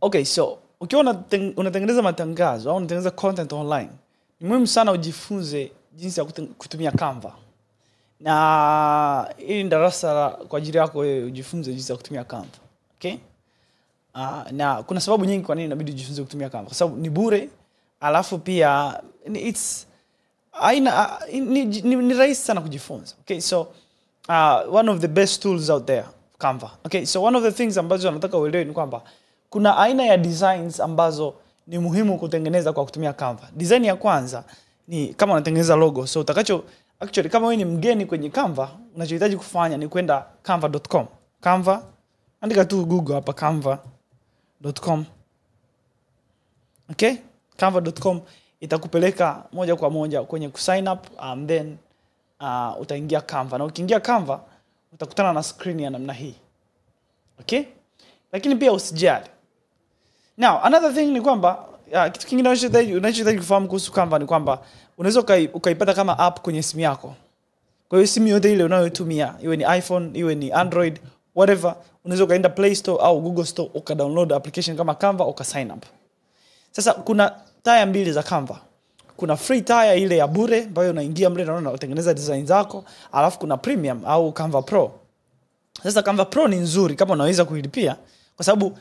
Okay, so ukiwa unatengeneza matangazo au unatengeneza content online, ni muhimu sana ujifunze jinsi ya kutumia Canva. Na hili ni darasa kwa ajili yako wewe ujifunze jinsi ya kutumia Canva. Okay? Na kuna sababu nyingi kwa nini inabidi ujifunze kutumia Canva. Kwa sababu ni bure, alafu pia ni rahisi sana kujifunza. Okay, so one of the best tools out there, Canva. Okay, so one of the things ambazo nataka uelewe ni kwamba kuna aina ya designs ambazo ni muhimu kutengeneza kwa kutumia Canva. Design ya kwanza ni kama unatengeneza logo. So actually kama wewe ni mgeni kwenye Canva, unachohitaji kufanya ni kwenda canva.com. Canva, andika tu Google hapa canva.com. Okay? Canva.com itakupeleka moja kwa moja kwenye kusign up, and then utaingia Canva. Na ukiingia Canva utakutana na screen ya namna hii. Okay? Lakini pia usijali. Now, another thing ni kwamba kitu kingine unachohitaji kufahamu kuhusu Canva ni kwamba unaweza ukaipata kama app kwenye simu yako. Kwa hiyo simu yote ile unayotumia, iwe ni iPhone, iwe ni Android, whatever, unaweza ukaenda Play Store au Google Store ukadownload application kama Canva uka sign up. Sasa kuna tier mbili za Canva. Kuna free tier ile ya bure ambayo unaingia mle na unatengeneza design zako, alafu kuna premium au Canva Pro. Sasa Canva Pro ni nzuri kama unaweza kuilipia kwa sababu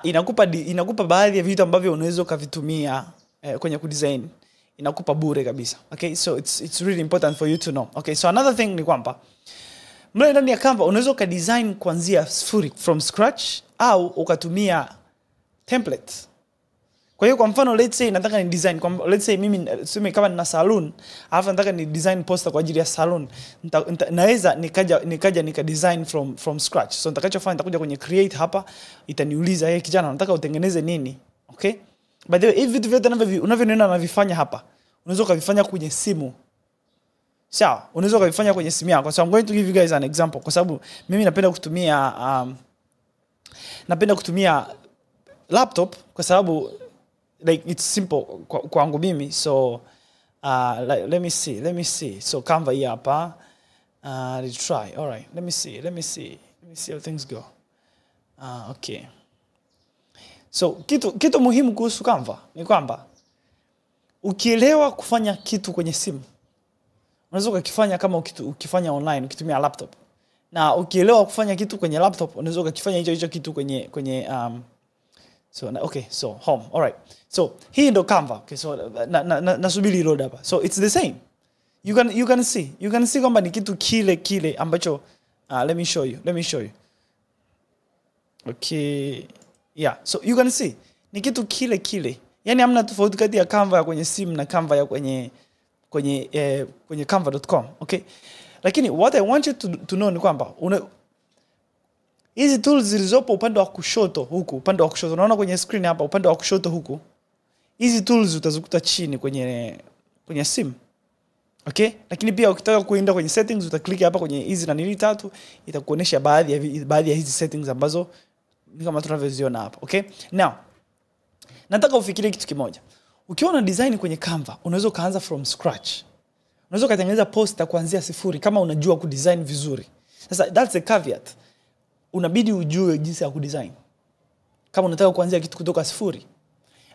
inakupa baadhi ya vitu ambavyo unaweza kuvitumia kwenye kudesign. Inakupa bure kabisa. Okay, so it's really important for you to know. Okay, so another thing ni kwamba mle ndani ya Canva unaweza kudesign kuanzia sifuri from scratch au ukatumia template. Kwa hiyo kwa mfano let's say nataka ni design, let's say mimi kama nina salon, alafu nataka ni design poster kwa ajili ya salon. Naweza nika design from scratch. So nitakachofanya nitakuja kwenye create hapa, itaniuliza kijana nataka utengeneze nini? Okay? By the way, hivi vitu vyote unavyoniona navifanya hapa, unaweza kuvifanya kwenye simu. Sawa, unaweza kuvifanya kwenye simu yako. So I'm going to give you guys an example kwa sababu mimi napenda kutumia laptop kwa sababu like it's simple kwangu mimi. So let me see. So Canva hii hapa. Let's try. All right. Let me see how things go. Okay. So kitu muhimu kuhusu Canva ni kwamba ukielewa kufanya kitu kwenye simu, unaweza ukifanya kama ukifanya online ukitumia laptop. Na ukielewa kufanya kitu kwenye laptop, unaweza ukifanya hicho kitu kwenye so home. All right. So hii ndo Canva. Okay, so nasubiri load hapa. So it's the same. You can see kwamba ni kitu kile ambacho let me show you. Okay. Yeah, so you can see ni kitu kile. Yaani hamna tofauti kati ya Canva ya kwenye simu na Canva ya kwenye canva.com. Okay? Lakini what I want you to know ni kwamba hizi tools zilizopo upande wa kushoto huku, upande wa kushoto unaona kwenye screen hapa upande wa kushoto huku. Hizi tools utazikuta chini kwenye simu. Okay? Lakini pia ukitaka kuenda kwenye settings utaklik hapa kwenye hizi na nini tatu, itakuonesha baadhi ya hizi settings ambazo ni kama tunavyoziona hapa. Okay? Now, nataka ufikirie kitu kimoja. Ukiwa una design kwenye Canva, unaweza kaanza from scratch. Unaweza kutengeneza poster kuanzia sifuri kama unajua kudesign vizuri. Sasa that's a caveat. Unabidi ujue jinsi ya kudesign kama unataka kuanzia kitu kutoka sifuri.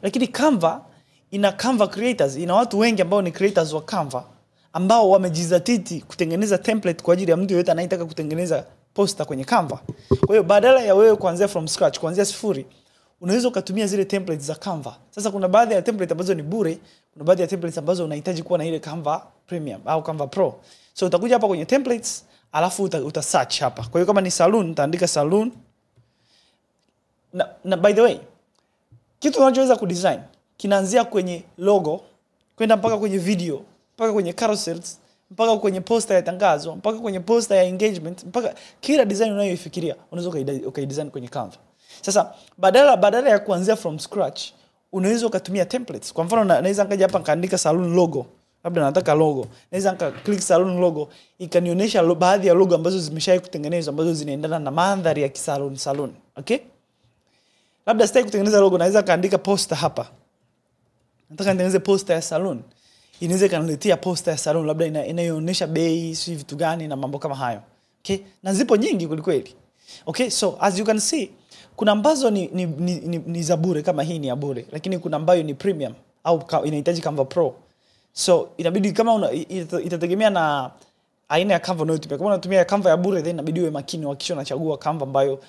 Lakini Canva ina Canva creators, ina watu wengi ambao ni creators wa Canva ambao wamejizatiti kutengeneza template kwa ajili ya mtu yeyote anayetaka kutengeneza poster kwenye Canva. Kwa hiyo badala ya wewe kuanzia from scratch, kuanzia sifuri, unaweza kutumia zile templates za Canva. Sasa kuna baadhi ya templates ambazo ni bure, kuna baadhi ya templates ambazo unahitaji kuwa na ile Canva Premium au Canva Pro. So utakuja hapa kwenye templates, alafu uta search hapa. Kwa hiyo kama ni salon, utaandika salon. Na by the way, kitu unachoweza kudesign kinaanzia kwenye logo, kwenda mpaka kwenye video, mpaka kwenye carousels, mpaka kwenye poster ya tangazo, mpaka kwenye poster ya engagement, mpaka kila design unayoifikiria unaweza ukaidesign kwenye Canva. Sasa badala ya kuanzia from scratch, unaweza ukatumia templates. Kwa mfano naweza nikaja hapa nikaandika salon logo. Labda nataka logo. Naweza click salon logo, ikanionyesha baadhi ya logo ambazo zimeshawahi kutengenezwa ambazo zinaendana na mandhari ya salon. Okay? Labda sitaki kutengeneza logo, naweza kaandika poster hapa. Nataka nitengeneze poster ya salon. Inaweza kaniletea poster ya salon labda inayoonyesha bei, si vitu gani na mambo kama hayo. Okay? Na zipo nyingi kweli. Okay? So as you can see, kuna ambazo ni za bure, kama hii ni ya bure, lakini kuna ambayo ni premium au inahitaji Canva Pro. So inabidi kama itategemea na aina ya Canva unayotumia. Kama unatumia Canva ya bure, then inabidi uwe makini wakisha unachagua Canva ambayo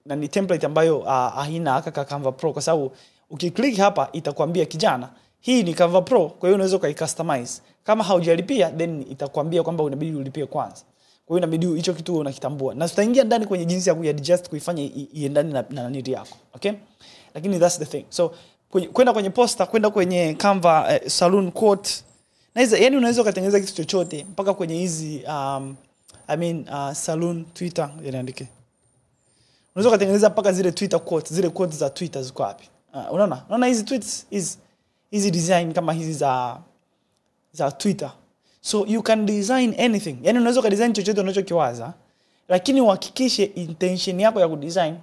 na ni template ambayo haina aka Canva Pro, kwa sababu ukiklik hapa itakwambia kijana, hii ni Canva Pro, kwa hiyo unaweza kuicustomize. Kama haujalipia, then itakwambia kwamba unabidi ulipie kwanza. Kwa hiyo inabidi hicho kitu unakitambua. Na tutaingia ndani kwenye jinsi ya kuadjust kuifanya iendane na need yako. Okay? Lakini that's the thing. So kwenda kwenye poster, kwenda kwenye Canva Saloon quote. Yani unaweza kutengeneza kitu chochote mpaka kwenye hizi Saloon Twitter yanaandike. Unaweza kutengeneza mpaka zile Twitter quotes, zile quotes za Twitter ziko wapi? Unaona hizi tweets, hizi design kama hizi za Twitter. So you can design anything. Yani unaweza kudesign chochote unachokiwaza, lakini uhakikishe intention yako ya kudesign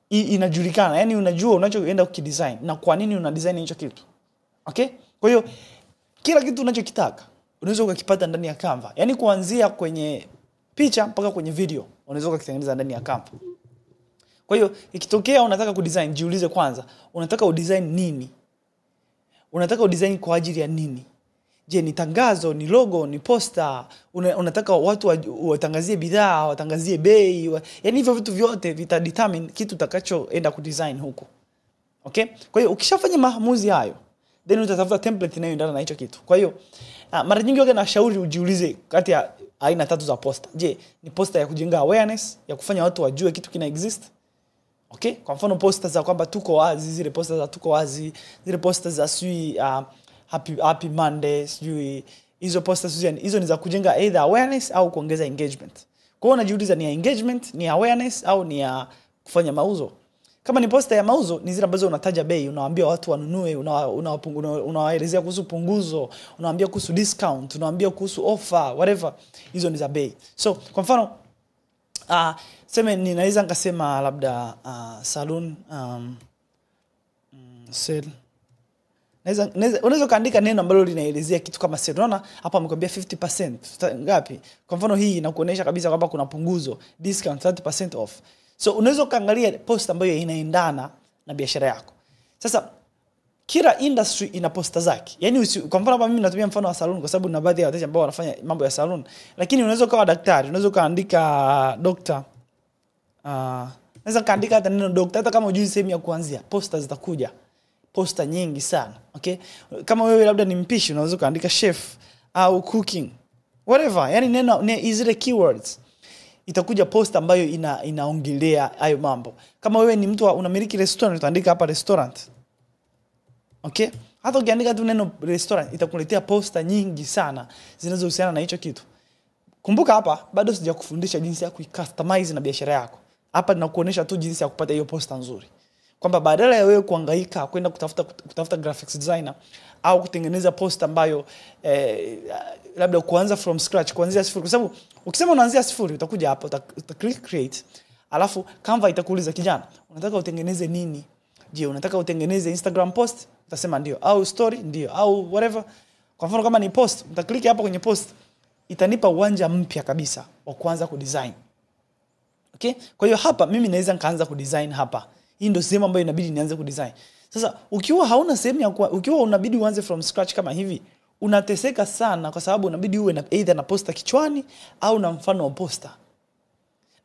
inajulikana. Yani unajua unachoenda kukidesign na kwa nini una design hicho kitu. Okay? Kwa hiyo kila kitu unachokitaka unaweza ukakipata ndani ya Canva. Yani kuanzia kwenye picha mpaka kwenye video unaweza ukakitengeneza ndani ya Canva. Kwa hiyo ikitokea unataka kudesign, jiulize kwanza, unataka udesign nini? Unataka udesign kwa ajili ya nini? Je, ni tangazo, ni logo, ni poster? Unataka watu watangazie bidhaa, watangazie bei? Yani hivyo vitu vyote vitadetermine kitu utakachoenda kudesign huko. Okay? Kwa hiyo ukishafanya maamuzi hayo, then utatafuta template inayoendana na hicho kitu. Kwa hiyo mara nyingi wage nashauri ujiulize kati ya aina 3 za poster. Je, ni poster ya kujenga awareness, ya kufanya watu wajue kitu kina exist? Okay? Kwa mfano poster za kwamba tuko wazi, zile poster za tuko wazi, zile poster za happy Monday, hizo posters hizo ni za kujenga either awareness au kuongeza engagement. Kwa hiyo unajiuliza ni ya engagement, ni awareness au ni ya kufanya mauzo? Kama ni poster ya mauzo, ni zile ambazo unataja bei, unawaambia watu wanunue, unawaelezea kuhusu punguzo, unawaambia kuhusu discount, unawaambia kuhusu offer, whatever. Hizo ni za bei. So kwa mfano sema ninaweza nikasema labda saloon sale. Unaweza kaandika neno ambalo linaelezea kitu kama sale. Unaona hapa amekwambia 50%. Ngapi? Kwa mfano hii inakuonyesha kabisa kwamba kuna punguzo, discount 30% off. So unaweza kaangalia post ambayo inaendana na biashara yako. Sasa kila industry ina poster zake. Yaani kwa mfano hapa mimi natumia mfano wa salon kwa sababu na baadhi ya wateja ambao wanafanya mambo ya salon. Lakini unaweza kuwa daktari, unaweza kaandika doctor. Unaweza kaandika hata neno doctor, hata kama hujui sehemu ya kuanzia, poster zitakuja. Poster nyingi sana. Okay? Kama wewe labda ni mpishi, unaweza kaandika chef au cooking. Whatever. Yaani neno zile keywords. Itakuja post ambayo inaongelea hayo mambo. Kama wewe ni mtu unamiliki restaurant, utaandika hapa restaurant. Okay? Hata ukiandika tu neno restaurant, itakuletea poster nyingi sana zinazohusiana na hicho kitu. Kumbuka hapa bado sijakufundisha jinsi ya kuicustomize na biashara yako. Hapa ninakuonesha tu jinsi ya kupata hiyo poster nzuri. Kwamba badala ya wewe kuhangaika kwenda kutafuta graphics designer au kutengeneza poster ambayo labda kuanza from scratch, kuanzia sifuri, kwa sababu ukisema unaanzia sifuri utakuja hapo click create, alafu Canva itakuuliza kijana, unataka utengeneze nini? Je, unataka utengeneze Instagram post? Utasema ndio, au story ndio, au whatever. Kwa mfano kama ni post, utaklik hapo kwenye post, itanipa uwanja mpya kabisa wa kuanza kudesign. Okay? Kwa hiyo hapa mimi naweza nikaanza kudesign hapa. Hii ndio sehemu ambayo inabidi nianze kudesign. Sasa ukiwa hauna sehemu ya ukiwa unabidi uanze from scratch kama hivi, unateseka sana kwa sababu unabidi uwe na either na poster kichwani au na mfano wa poster.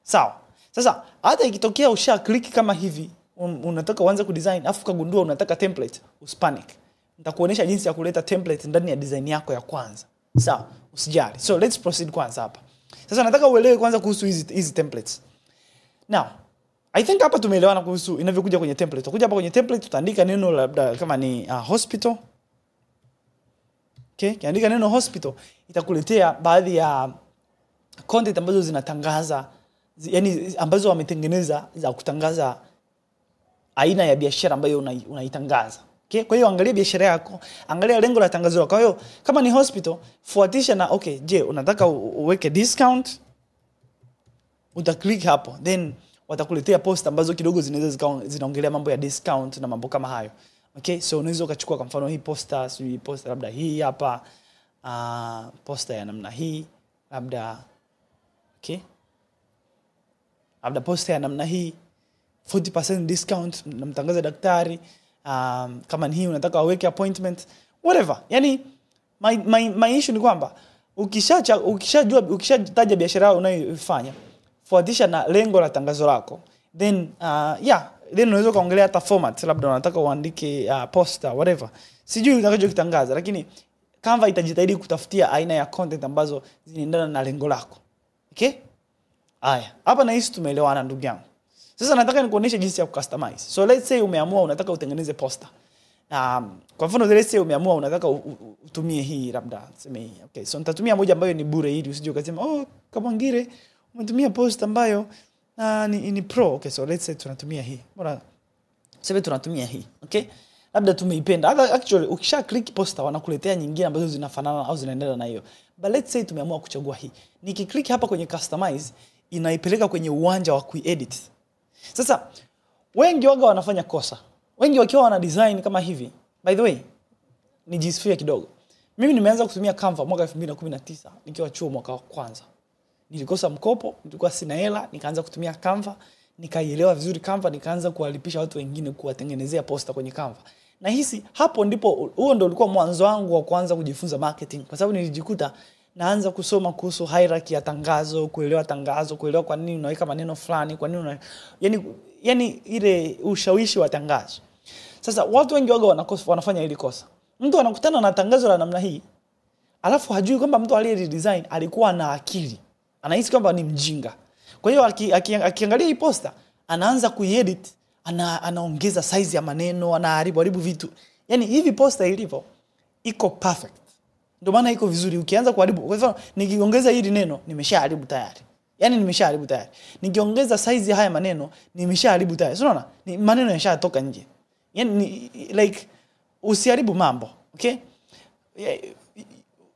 Sawa. Sasa hata ikitokea usha click kama hivi, unataka uanze kudesign afu kagundua unataka template, usipanic. Nitakuonesha jinsi ya kuleta template ndani ya design yako ya kwanza. Sawa, usijali. So let's proceed kwanza hapa. Sasa nataka uelewe kwanza kuhusu hizi templates. Now, I think hapa tumeelewana kuhusu inavyokuja kwenye template. Utakuja hapa kwenye template utaandika neno labda kama ni hospital. Okay, kiandika neno hospital itakuletea baadhi ya content ambazo zinatangaza, yani ambazo wametengeneza za kutangaza aina ya biashara ambayo unaitangaza. Okay, kwa hiyo angalia biashara yako, angalia lengo la tangazo lako. Kwa hiyo kama ni hospital, fuatisha na okay, je, unataka uweke discount? Utaklik hapo, then watakuletea post ambazo kidogo zinaweza zinaongelea mambo ya discount na mambo kama hayo. Okay, so unaweza ukachukua kwa mfano hii poster, labda hii hapa, poster ya namna hii, labda okay. Labda poster ya namna hii. 40% discount, namtangaza daktari, kama ni hii unataka aweke appointment, whatever. Yani my issue ni kwamba ukishataja biashara unayofanya, fuatisha na lengo la tangazo lako, then then unaweza kaongelea hata format, labda unataka uandike poster, whatever. Sijui utakachokitangaza, lakini Canva itajitahidi kutafutia aina ya content ambazo zinaendana na lengo lako. Okay? Haya, hapa na hisi tumeelewana ndugu yangu. Sasa nataka nikuonyeshe jinsi ya kucustomize. So let's say umeamua unataka utengeneze poster. Kwa mfano let's say umeamua unataka utumie hii, labda tuseme hii. Okay, so nitatumia moja ambayo ni bure ili usije ukasema kama ngire umetumia poster ambayo ni pro. Okay, so let's say tunatumia hii. Bora sasa tunatumia hii. Okay? Labda tumeipenda. Actually ukisha click poster wanakuletea nyingine ambazo zinafanana au zinaendana na hiyo. But let's say tumeamua kuchagua hii. Nikiklik hapa kwenye customize, inaipeleka kwenye uwanja wa kuedit. Sasa wengi waga wanafanya kosa. Wengi wakiwa wana design kama hivi. By the way, nijisifia kidogo. Mimi nimeanza kutumia Canva mwaka 2019 nikiwa chuo mwaka wa kwanza. Nilikosa mkopo, nilikuwa sina hela, nikaanza kutumia Canva, nikaielewa vizuri Canva, nikaanza kuwalipisha watu wengine kuwatengenezea poster kwenye Canva. Na hisi hapo ndipo, huo ndio ulikuwa mwanzo wangu wa kuanza kujifunza marketing, kwa sababu nilijikuta naanza kusoma kuhusu hierarchy ya tangazo, kuelewa tangazo, kuelewa kwa nini unaweka maneno fulani, kwa nini yani ile ushawishi wa tangazo. Sasa watu wengi waga wanafanya hili kosa. Mtu anakutana na tangazo la namna hii, alafu hajui kwamba mtu aliye design alikuwa na akili. Anahisi kwamba ni mjinga. Kwa hiyo akiangalia hii poster, anaanza kuedit, anaongeza size ya maneno, anaharibu vitu. Yani hivi poster ilivyo iko perfect. Ndio maana iko vizuri. Ukianza kuharibu, kwa mfano nikiongeza hili neno nimeshaharibu tayari. Yani nimeshaharibu tayari. Nikiongeza size haya maneno nimeshaharibu tayari. Unaona? Ni maneno yashatoka nje. Yani like usiharibu mambo, okay?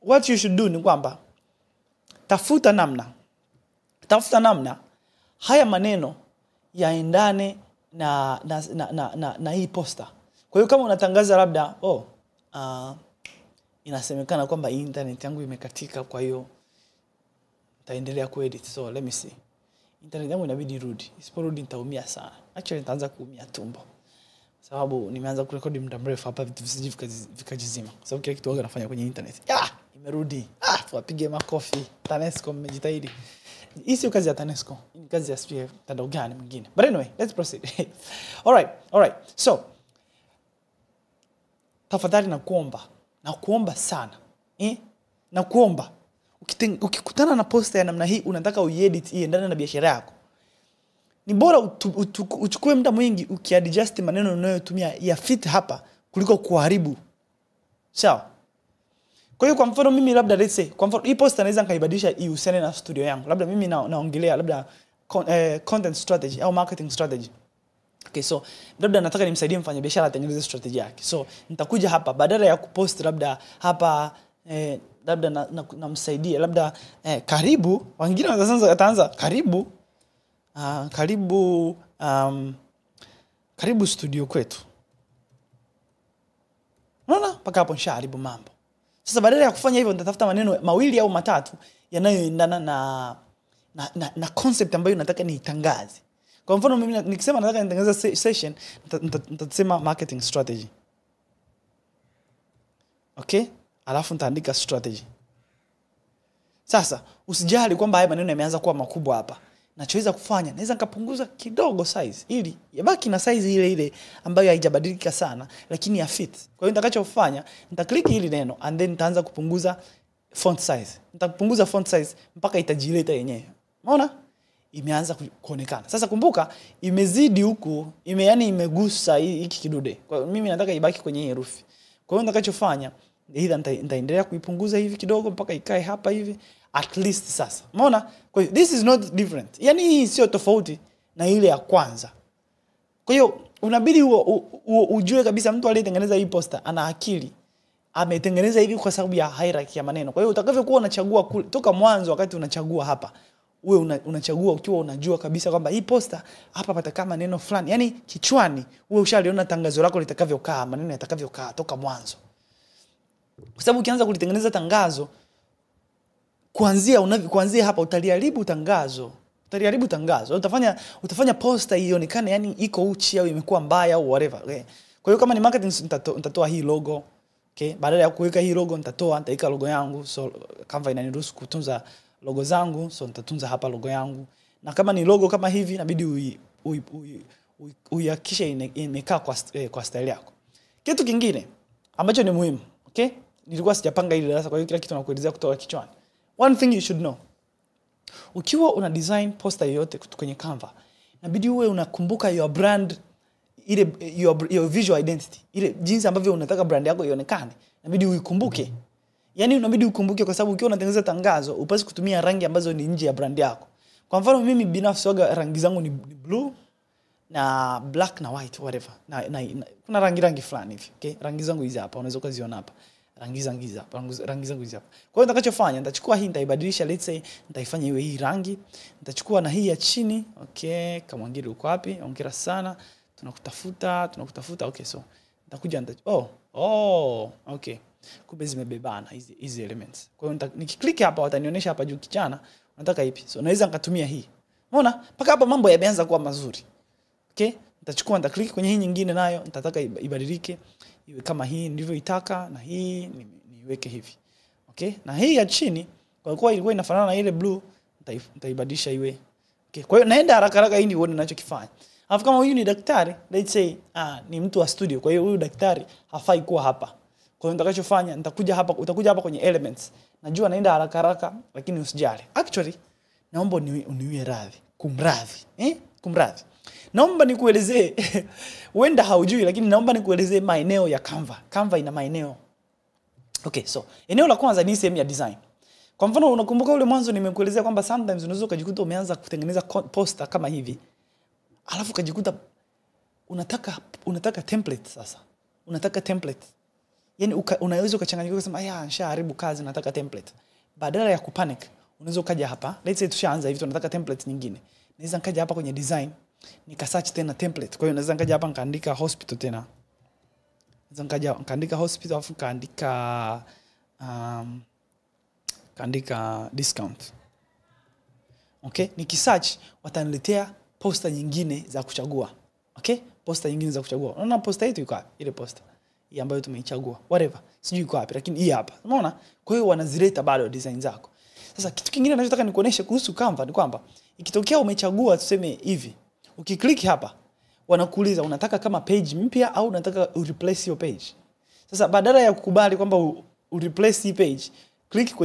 What you should do ni kwamba tafuta namna haya maneno yaendane na hii poster. Kwa hiyo kama unatangaza labda inasemekana kwamba internet yangu imekatika, kwa hiyo nitaendelea kuedit. So let me see. Internet yangu inabidi irudi. Isiporudi nitaumia sana. Actually nitaanza kuumia tumbo. Sababu nimeanza kurekodi muda mrefu hapa, vitu visije vikajizima. Sababu kile kitu waga nafanya kwenye internet. Imerudi. Tuwapige makofi. TANESCO mmejitahidi. Hii sio kazi ya TANESCO. Ni kazi ya SPF mtandao gani mwingine. But anyway, let's proceed. All right. So, tafadhali nakuomba sana. Nakuomba. Ukikutana na poster ya namna hii unataka uedit iendane na biashara yako, ni bora uchukue muda mwingi ukiadjust maneno unayotumia ya fit hapa kuliko kuharibu. Sawa? Kwa hiyo kwa mfano mimi labda let's say, kwa mfano hii poster naweza nikaibadilisha ihusiane na studio yangu. Labda mimi naongelea labda content strategy au marketing strategy. Okay, so labda nataka nimsaidie mfanyabiashara atengeneze strategy yake. So nitakuja hapa badala ya kupost labda hapa labda namsaidia labda karibu, wengine wataanza karibu studio kwetu. Unaona? Paka hapo nishaharibu mambo. Sasa badala ya kufanya hivyo nitatafuta maneno mawili au matatu yanayoendana na concept ambayo nataka niitangaze. Kwa mfano mimi nikisema nataka nitengeneze session, nitasema marketing strategy. Okay? Alafu nitaandika strategy. Sasa usijali kwamba haya maneno yameanza kuwa makubwa hapa. Nachoweza kufanya, naweza nikapunguza kidogo size ili yabaki na size ile ambayo haijabadilika sana, lakini ya fit. Kwa hiyo nitakachofanya, nitaklik hili neno and then nitaanza kupunguza font size. Nitapunguza font size mpaka itajileta yenyewe. Umeona? Imeanza kuonekana. Sasa kumbuka imezidi huku, imegusa hiki kidude. Kwa hiyo mimi nataka ibaki kwenye hii herufi. Kwa hiyo nitakachofanya, nitaendelea kuipunguza hivi kidogo mpaka ikae hapa hivi. At least sasa. Umeona? Kwa hiyo this is not different. Yani hii sio tofauti na ile ya kwanza. Kwa hiyo unabidi ujue kabisa mtu aliyetengeneza hii poster ana akili. Ametengeneza hivi kwa sababu ya hierarchy ya maneno. Kwa hiyo utakavyokuwa unachagua toka mwanzo, wakati unachagua hapa, wewe unachagua ukiwa unajua kabisa kwamba hii poster hapa patakaa maneno fulani. Yani kichwani wewe ushaliona tangazo lako litakavyokaa, maneno yatakavyokaa toka mwanzo. Kwa sababu ukianza kulitengeneza tangazo kuanzia hapa utaliharibu tangazo. Utaliharibu tangazo. Utafanya poster ionekane yani iko uchi au imekuwa mbaya au whatever. Okay? Kwa hiyo kama ni marketing nitatoa hii logo. Okay? Badala ya kuweka hii logo nitaweka logo yangu. So Canva inaniruhusu kutunza logo zangu, so nitatunza hapa logo yangu. Na kama ni logo kama hivi inabidi uhakikishe imekaa kwa style yako. Kitu kingine ambacho ni muhimu, okay? Nilikuwa sijapanga hili darasa kwa hiyo kila kitu nakuelezea kutoka kichwani. One thing you should know. Ukiwa una design poster yoyote kwenye Canva, inabidi uwe unakumbuka your brand, ile your visual identity, ile jinsi ambavyo unataka brand yako ionekane. Inabidi uikumbuke. Yaani unabidi ukumbuke kwa sababu ukiwa unatengeneza tangazo, upasi kutumia rangi ambazo ni nje ya brand yako. Kwa mfano mimi binafsi rangi zangu ni blue na black na white whatever. Kuna rangi fulani hivi, okay? Rangi zangu hizi hapa, unaweza kuziona hapa. Rangi zangu hizi hapa. Kwa hiyo nitakachofanya, nitachukua hii nitaibadilisha, let's say nitaifanya iwe hii rangi. Nitachukua na hii ya chini, okay? Kama ngiri uko wapi? Hongera sana. Tunakutafuta. Okay, so nitakuja okay. Kumbe zimebebana hizi elements. Kwa hiyo nikiklik hapa watanionyesha hapa juu kichana nataka ipi. So naweza nikatumia hii. Umeona? Paka hapa mambo yameanza kuwa mazuri. Okay? Nitachukua nitaklik kwenye hii nyingine nayo nitataka ibadilike iwe kama hii nilivyoitaka na hii niweke hivi. Okay? Na hii ya chini kwa kuwa ilikuwa inafanana na ile blue nitaibadilisha iwe. Okay? Kwa hiyo naenda haraka hii uone ninachokifanya. Alafu kama huyu ni daktari, let's say ni mtu wa studio. Kwa hiyo huyu daktari hafai kuwa hapa. Kwa hiyo nitakachofanya utakuja hapa kwenye elements. Najua naenda haraka lakini usijali. Actually naomba uniwie radhi. Kumradhi. Naomba nikuelezee huenda haujui lakini naomba nikuelezee maeneo ya Canva. Canva ina maeneo. Okay, so eneo la kwanza ni sehemu ya design. Kwa mfano unakumbuka ule mwanzo nimekuelezea kwamba sometimes unaweza kujikuta umeanza kutengeneza poster kama hivi. Alafu kujikuta unataka template sasa. Unataka template. Yaani unaweza ukachanganyika kusema nishaharibu kazi nataka template. Badala ya kupanic, unaweza ukaja hapa. Let's say tushaanza hivi tunataka template nyingine. Naweza nikaja hapa kwenye design, nikasearch tena template. Kwa hiyo naweza nikaja hapa nikaandika hospital tena. Naweza nikaandika hospital afu kaandika discount. Okay? Nikisearch wataniletea poster nyingine za kuchagua. Okay? Poster nyingine za kuchagua. Unaona poster yetu iko wapi? Ile poster hii ambayo tumeichagua. Whatever. Sijui iko wapi lakini hii hapa. Unaona? Kwa hiyo wanazileta bado design zako. Sasa kitu kingine ninachotaka nikuoneshe kuhusu Canva ni kwamba ikitokea umechagua tuseme hivi. Ukiklik hapa wanakuuliza unataka kama page mpya au unataka replace your page. Sasa badala ya kukubali kwamba replace hii page, click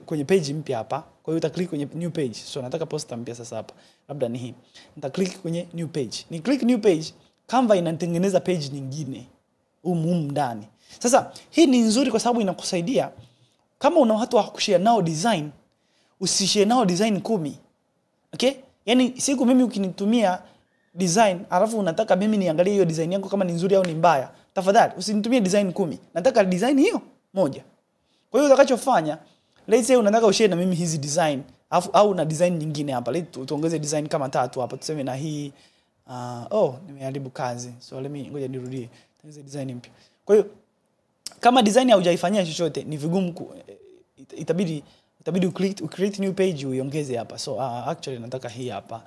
kwenye page mpya hapa. Kwa hiyo utaklik kwenye new page. So nataka poster mpya sasa hapa. Labda ni hii. Nitaklik kwenye new page. Ni click new page, Canva inatengeneza page nyingine humu ndani. Sasa hii ni nzuri kwa sababu inakusaidia kama una watu wa kushare nao design, usishare nao design 10. Okay? Yaani siku mimi ukinitumia design, alafu unataka mimi niangalie hiyo design yako kama ni nzuri au ni mbaya, tafadhali usinitumie design 10. Nataka design hiyo moja. Kwa hiyo utakachofanya, let's say unataka ushare na mimi hizi design, au na design nyingine hapa. Tuongeze design kama 3 hapa. Tuseme na hii nimeharibu kazi. So ngoja nirudie. Tengeneze design mpya. Kwa hiyo kama design haujaifanyia chochote ni vigumu itabidi create new page uiongeze hapa. So actually nataka hii hapa.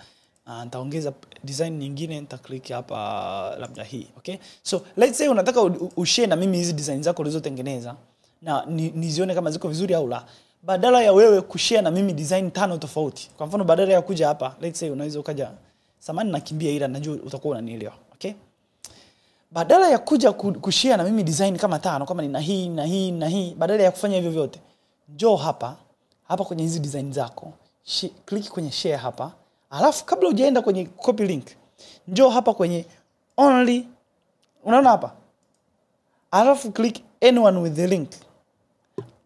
Nitaongeza design nyingine, nita-click hapa labda hii. Okay? So let's say unataka ushare na mimi hizi design zako ulizotengeneza na nizione kama ziko vizuri au la. Badala ya wewe kushare na mimi design 5 tofauti. Kwa mfano badala ya kuja hapa, let's say unaweza ukaja samani nakimbia ila najua utakuwa unanielewa. Okay? Badala ya kuja kushare na mimi design kama 5 kama ni na hii, badala ya kufanya hivyo vyote, njoo hapa kwenye hizi design zako, click kwenye share hapa. Alafu kabla hujaenda kwenye copy link, njoo hapa kwenye only, unaona hapa? Alafu click anyone with the link.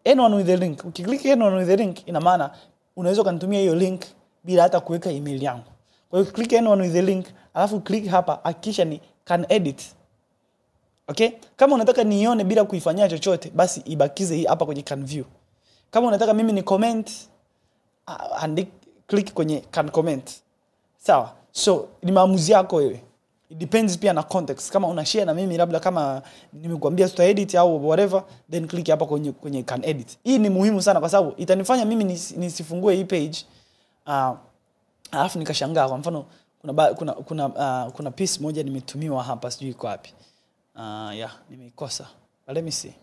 Anyone with the link. Ukiklik anyone with the link ina maana unaweza kunitumia hiyo link bila hata kuweka email yangu. Kwa hiyo click anyone with the link, alafu click hapa hakikisha ni can edit. Okay? Kama unataka nione bila kuifanyia chochote, basi ibakize hii hapa kwenye can view. Kama unataka mimi ni comment, click kwenye can comment. Sawa? So, ni maamuzi yako wewe. It depends pia na context. Kama una share na mimi labda kama nimekuambia tuta edit au whatever, then click hapa kwenye can edit. Hii ni muhimu sana kwa sababu itanifanya mimi nisifungue hii page Alafu nikashangaa kwa mfano kuna piece moja nimetumiwa hapa sijui iko wapi. Nimeikosa. Let me see.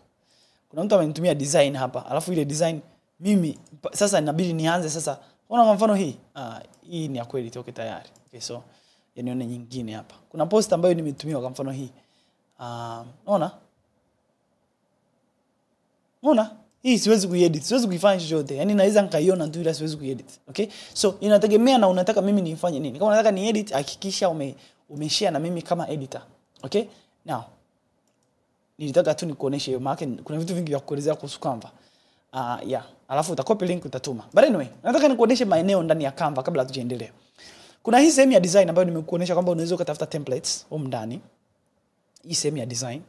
Kuna mtu amenitumia design hapa. Alafu ile design mimi sasa inabidi nianze sasa. Ona kwa mfano hii. Hii ni ya kweli toke tayari. Okay, so nione nyingine hapa. Kuna post ambayo nimetumiwa kwa mfano hii. Unaona? Hii siwezi kuedit, siwezi kuifanya chochote. Yaani naweza nikaiona tu ila siwezi kuedit. Okay? So inategemea na unataka mimi nifanye nini. Kama unataka ni edit, hakikisha umeshare na mimi kama editor. Okay? Now, nilitaka tu nikuoneshe hiyo maana kuna vitu vingi vya kuelezea kuhusu Canva. Alafu utacopy link utatuma. But anyway, nataka nikuoneshe maeneo ndani ya Canva kabla tujaendelea. Kuna hii sehemu ya design ambayo nimekuonesha kwamba unaweza kutafuta templates huko ndani. Hii sehemu ya design.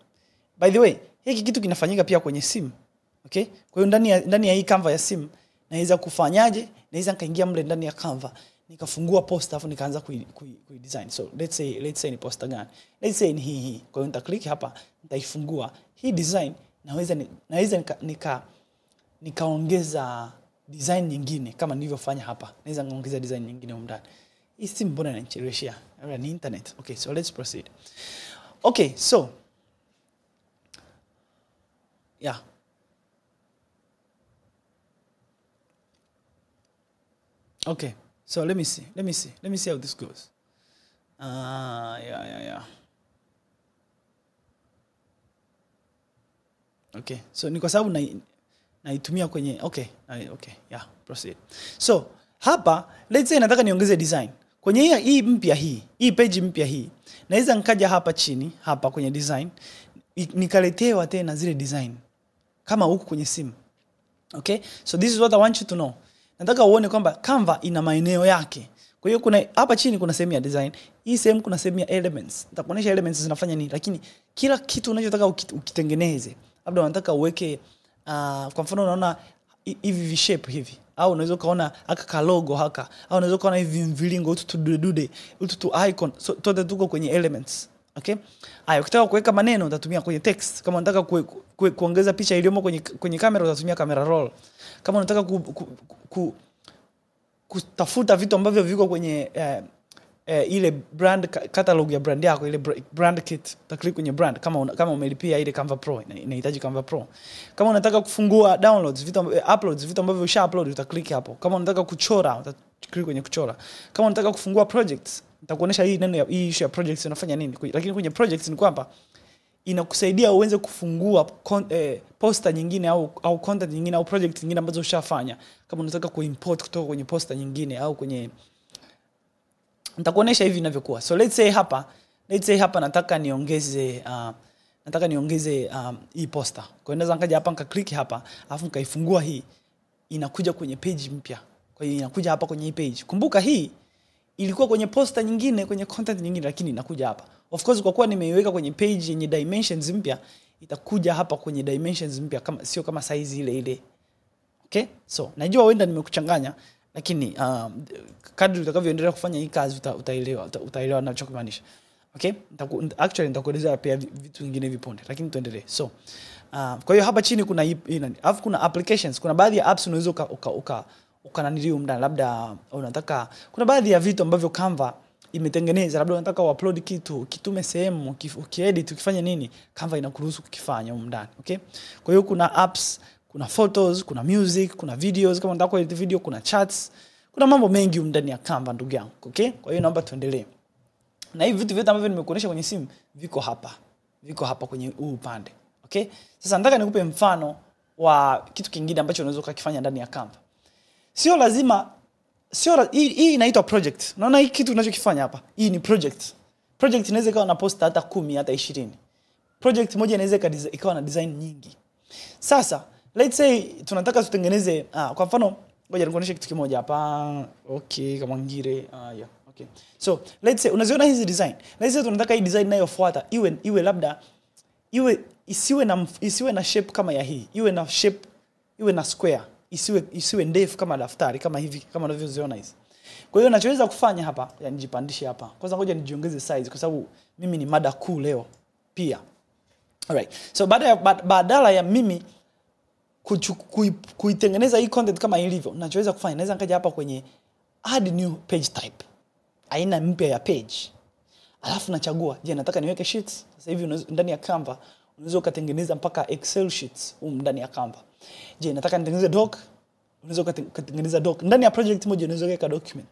By the way, hiki kitu kinafanyika pia kwenye simu. Okay? Kwa hiyo ndani ya hii Canva ya simu naweza kufanyaje? Naweza nikaingia mle ndani ya Canva, nikafungua poster afu nikaanza design. So let's say ni poster gani? Let's say ni hii. Kwa hiyo nita click hapa, nitaifungua. Hii design naweza nikaongeza design nyingine kama nilivyofanya hapa. Naweza ngaongeza design nyingine huko ndani. Hii simu mbona inanicheleweshia? Ni internet. Okay, so let's proceed. Okay, so Okay, so let me see how this goes. Okay, so ni kwa sababu naitumia kwenye proceed. So hapa let's say nataka niongeze design kwenye hii mpya hii page mpya hii. Naweza nikaja hapa chini hapa kwenye design nikaletewa tena zile design kama huku kwenye simu. Okay, so this is what I want you to know. Nataka uone kwamba Canva ina maeneo yake. Kwa hiyo kuna hapa chini kuna sehemu ya design, hii sehemu kuna sehemu ya elements. Nitakuonesha elements zinafanya nini, lakini kila kitu unachotaka ukitengeneze. Labda unataka uweke kwa mfano unaona hivi vishape hivi, au unaweza kaona aka logo haka, au unaweza kaona hivi mviringo utudude utu icon, so tote tuko kwenye elements. Okay? Ukitaka kuweka maneno utatumia kwenye text. Kama unataka kuongeza picha iliyomo kwenye kamera utatumia camera roll. Kama unataka kutafuta vitu ambavyo viko kwenye ile brand catalog ya brand yako, ile brand kit, utaklik kwenye brand kama umelipia ile Canva Pro, inahitaji Canva Pro. Kama unataka kufungua downloads, uploads, vitu ambavyo usha upload utaklik hapo. Kama unataka kuchora utaklik kwenye kuchora. Kama unataka kufungua projects, nitakuonesha hii neno ya hii issue ya projects inafanya nini. Lakini kwenye projects ni kwamba inakusaidia uweze kufungua poster nyingine au content nyingine au project nyingine ambazo ushafanya. Kama unataka kuimport kutoka kwenye poster nyingine au kwenye, nitakuonesha hivi inavyokuwa. So let's say hapa nataka niongeze hii poster. Kwa hiyo naweza nikaja hapa nikaklik hapa, alafu nikaifungua hii, inakuja kwenye page mpya. Kwa hiyo inakuja hapa kwenye hii page. Kumbuka hii ilikuwa kwenye poster nyingine, kwenye content nyingine, lakini inakuja hapa. Of course kwa kuwa nimeiweka kwenye page yenye dimensions mpya, itakuja hapa kwenye dimensions mpya, kama sio kama size ile. Okay? So najua wenda nimekuchanganya, lakini kadri utakavyoendelea kufanya hii kazi utaelewa ninachokimaanisha. Okay? Actually nitakuelezea pia vitu vingine vipunde, lakini tuendelee. So kwa hiyo hapa chini kuna alafu kuna applications, kuna baadhi ya apps unaweza ukananiliu mndani, labda unataka kuna baadhi ya vitu ambavyo Canva imetengeneza, labda unataka uupload kitu, kitume sehemu, ukiedit, ukifanya nini, Canva inakuruhusu kukifanya huko ndani. Okay? Kwa hiyo kuna apps, kuna photos, kuna music, kuna videos, kama unataka kuedit video, kuna charts, kuna mambo mengi huko ndani ya Canva ndugu yangu. Okay? Kwa hiyo naomba tuendelee. Na hivi vitu vyote ambavyo nimekuonesha kwenye simu viko hapa kwenye huu upande. Okay? Sasa nataka nikupe mfano wa kitu kingine ambacho unaweza kukifanya ndani ya Canva. Sio lazima hii inaitwa project. Unaona hii kitu tunachokifanya hapa? Hii ni project. Project inaweza ikawa na poster hata 10 hata 20. Project moja inaweza ikawa na design nyingi. Sasa let's say tunataka tutengeneze kwa mfano, ngoja nikuoneshe kitu kimoja hapa. Okay, kama ngire okay. So let's say unaziona hizi design. Let's say tunataka hii design inayofuata iwe labda isiwe na shape kama ya hii. Iwe na square. Isiwe ndefu kama daftari kama hivi, kama unavyoziona hizi. Kwa hiyo ninachoweza kufanya hapa, nijipandishe hapa. Kwanza ngoja nijiongeze size kwa sababu mimi ni mada kuu leo pia. Alright. So badala ya mimi kuitengeneza hii content kama ilivyo, ninachoweza kufanya, naweza nikaja hapa kwenye add new page type, aina mpya ya page. Alafu nachagua, je, nataka niweke sheets? Sasa hivi ndani ya Canva unaweza kutengeneza mpaka Excel sheets ndani ya Canva. Je, nataka nitengeneze doc? Unaweza kutengeneza doc. Ndani ya project moja unaweza kuweka document.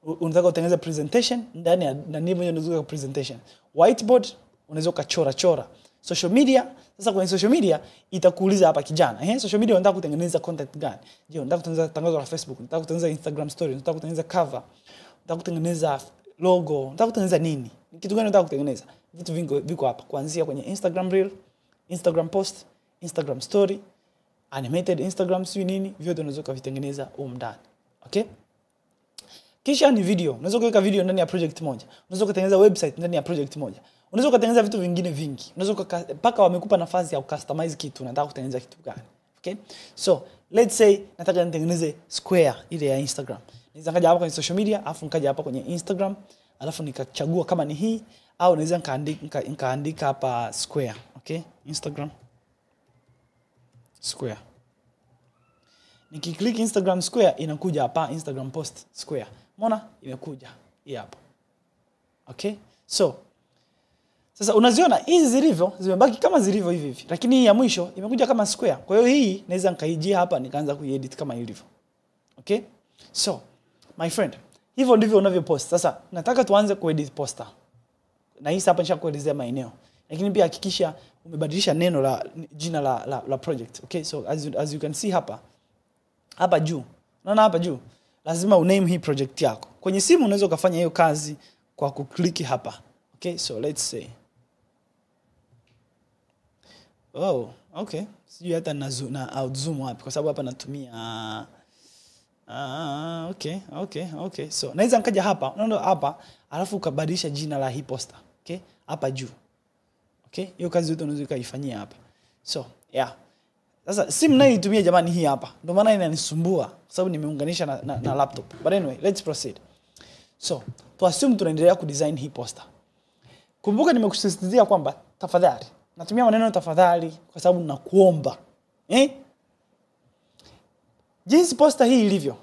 Unataka kutengeneza presentation, ndani ya moja unaweza kuweka presentation. Whiteboard unaweza kuchora. Social media, sasa kwenye social media itakuuliza hapa kijana, social media unataka kutengeneza content gani? Je, unataka kutengeneza tangazo la Facebook, unataka kutengeneza Instagram story, unataka kutengeneza cover, unataka kutengeneza logo, unataka kutengeneza nini? Kitu gani unataka kutengeneza? Vitu vingi viko hapa, kuanzia kwenye Instagram reel, Instagram post, Instagram story, animated Instagram nini, vyote unaweza kuvitengeneza ndani. Okay? Kisha ni video. Unaweza kuweka video ndani ya project moja. Unaweza kutengeneza website ndani ya project moja. Unaweza kutengeneza vitu vingine vingi. Unaweza paka wamekupa nafasi ya customize kitu, unataka kutengeneza kitu gani. Okay? So, let's say nataka nitengeneze square ile ya Instagram. Naweza kaja hapa kwenye social media, alafu nikaja hapa kwenye Instagram, alafu nikachagua kama ni hii au naweza nikaandika hapa square. Okay? Instagram square. Nikiklik Instagram square inakuja hapa Instagram post square. Umeona? Imekuja hii hapa. Okay? So, sasa unaziona hizi zilivyo zimebaki kama zilivyo hivi. Lakini hii ya mwisho imekuja kama square. Kwa hiyo hii naweza nikaijia hapa nikaanza kuedit kama ilivyo. Okay? So, my friend, hivyo ndivyo unavyopost. Sasa nataka tuanze kuedit poster. Na hii hapa nishakuelezea maeneo. Lakini pia hakikisha umebadilisha neno la jina la project. Okay? So, as you can see hapa juu. Unaona hapa juu? Lazima uname hii project yako. Kwenye simu unaweza kufanya hiyo kazi kwa kukliki hapa. Okay? So, let's say okay. Sijui hata na out zoom wapi kwa sababu hapa natumia okay. So, naweza nikaja hapa, unaona hapa, alafu ukabadilisha jina la hii poster. Okay? Hapa juu. Okay? Hiyo kazi yote unaweza kuifanyia hapa. So, yeah. Sasa simu nayo itumie jamani hii hapa. Ndio maana inanisumbua kwa sababu nimeunganisha na laptop. But anyway, let's proceed. So, assume tunaendelea kudesign hii poster. Kumbuka nimekusisitizia kwamba tafadhali. Natumia maneno tafadhali kwa sababu ninakuomba. Jinsi poster hii ilivyo.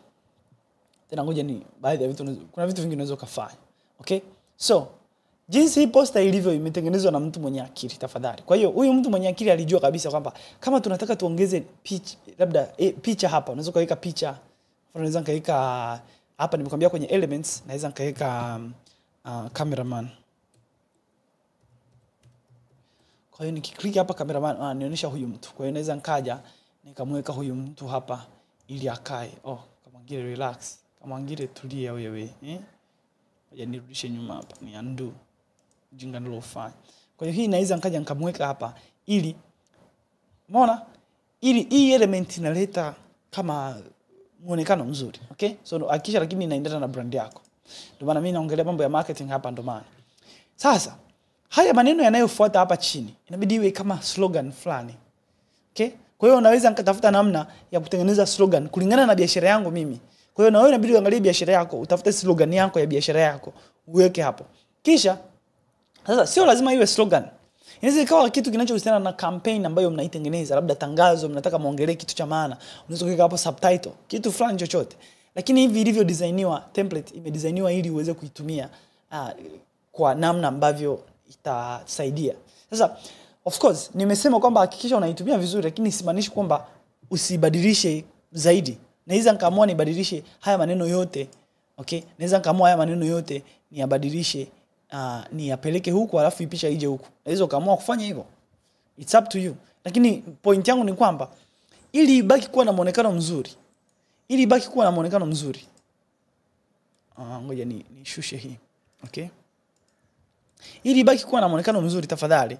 Tena ngoja ni baadhi ya vitu, kuna vitu vingi unaweza kufanya. Okay? So, jinsi hii poster ilivyo imetengenezwa na mtu mwenye akili tafadhali. Kwa hiyo huyu mtu mwenye akili alijua kabisa kwamba kama tunataka tuongeze labda picha hapa, unaweza kuweka picha. Unaweza kaweka hapa nimekwambia kwenye elements, naweza kaweka cameraman. Kwa hiyo nikiklik hapa cameraman anaonyesha huyu mtu. Kwa hiyo naweza nikaja nikamweka huyu mtu hapa ili akae. Kama ngine relax. Kama ngine tulia wewe, Ngoja nirudishe nyuma hapa, ni undo. Jinga nilofanya. Kwa hiyo hii naweza nikaja nikamweka hapa ili umeona? Ili hii element inaleta kama muonekano mzuri. Okay? So hakikisha lakini inaendana na brand yako. Ndio maana mimi naongelea mambo ya marketing hapa ndio maana. Sasa haya maneno yanayofuata hapa chini inabidi iwe kama slogan fulani. Okay? Kwa hiyo unaweza nikatafuta namna ya kutengeneza slogan kulingana na biashara yangu mimi. Kwa hiyo na wewe inabidi uangalie biashara yako, utafute slogan yako ya biashara yako, uweke hapo. Kisha sasa sio lazima iwe slogan. Inaweza ikawa kitu kinachohusiana na campaign ambayo mnaitengeneza, labda tangazo, mnataka muongelee kitu cha maana. Unaweza kuweka hapo subtitle, kitu fulani chochote. Lakini hivi ilivyo designiwa, template imedesigniwa ili uweze kuitumia kwa namna ambavyo itasaidia. Sasa of course nimesema kwamba hakikisha unaitumia vizuri, lakini simaanishi kwamba usibadilishe zaidi. Naweza nikaamua nibadilishe haya maneno yote. Okay? Naweza nikaamua haya maneno yote niyabadilishe, niyapeleke huku alafu picha ije huku. Naweza ukaamua kufanya hivyo. It's up to you. Lakini point yangu ni kwamba ili ibaki kuwa na muonekano mzuri. Ngoja nishushe hii. Okay? Ili ibaki kuwa na muonekano mzuri tafadhali.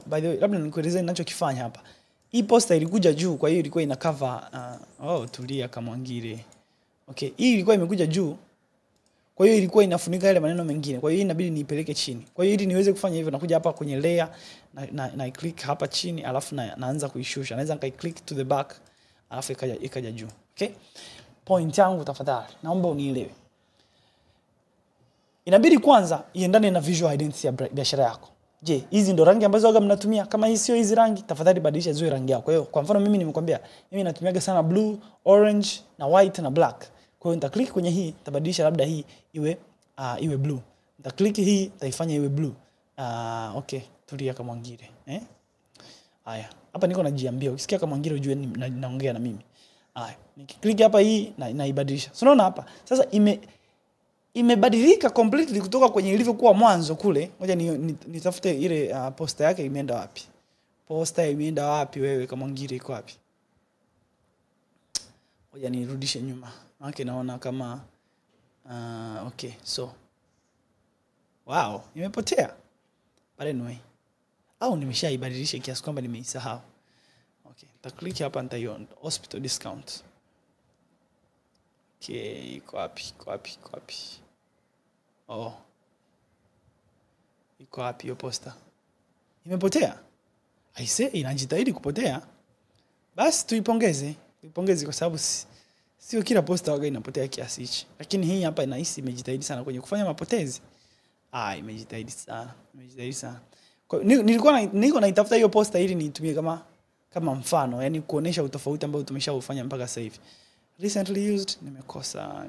By the way, labda nikuelezee ninachokifanya hapa. Hii poster ilikuja juu, kwa hiyo ilikuwa ina cover tulia kama ngire. Okay, hii ilikuwa imekuja juu. Kwa hiyo ilikuwa inafunika yale maneno mengine. Kwa hiyo inabidi niipeleke chini. Kwa hiyo ili niweze kufanya hivyo nakuja hapa kwenye layer na click hapa chini alafu naanza kuishusha. Naweza nika-click to the back alafu ikaja juu. Okay? Point yangu tafadhali, naomba unielewe. Inabidi kwanza iendane na visual identity ya biashara yako. Je, hizi ndo rangi ambazo waga mnatumia? Kama hii sio hizi rangi, tafadhali badilisha ziwe rangi yako. Kwa hiyo kwa mfano mimi nimekwambia, mimi natumiaga sana blue, orange na white na black. Kwa Kwa hiyo nita-click kwenye hii, nitabadilisha labda hii iwe blue. Nita-click hii, nitaifanya iwe blue. Okay, tulia kama ngire. Haya, hapa niko najiambia, ukisikia kama ngire ujue naongea na mimi. Haya, nikiklik hapa hii naibadilisha. So unaona hapa, sasa imebadilika completely kutoka kwenye ilivyokuwa mwanzo kule. Ngoja nitafute ile poster yake imeenda wapi. Poster imeenda wapi wewe kama ngire iko wapi? Ngoja nirudishe nyuma. Maana naona kama okay, so wow, imepotea. But anyway, au nimeshaibadilisha kiasi kwamba nimeisahau. Okay, nita-click hapa nitaiona hospital discount. Okay, iko wapi? Oh. Iko wapi hiyo poster? Imepotea. I say inajitahidi kupotea. Basi tuipongeze kwa sababu sio kila poster waga inapotea kiasi hichi. Lakini hii hapa inahisi imejitahidi sana kwenye kufanya mapotezi. Imejitahidi sana. Kwa niko naitafuta hiyo poster ili niitumie kama mfano, yani kuonesha utofauti ambao tumeshaufanya mpaka sasa hivi. Recently used, nimekosa.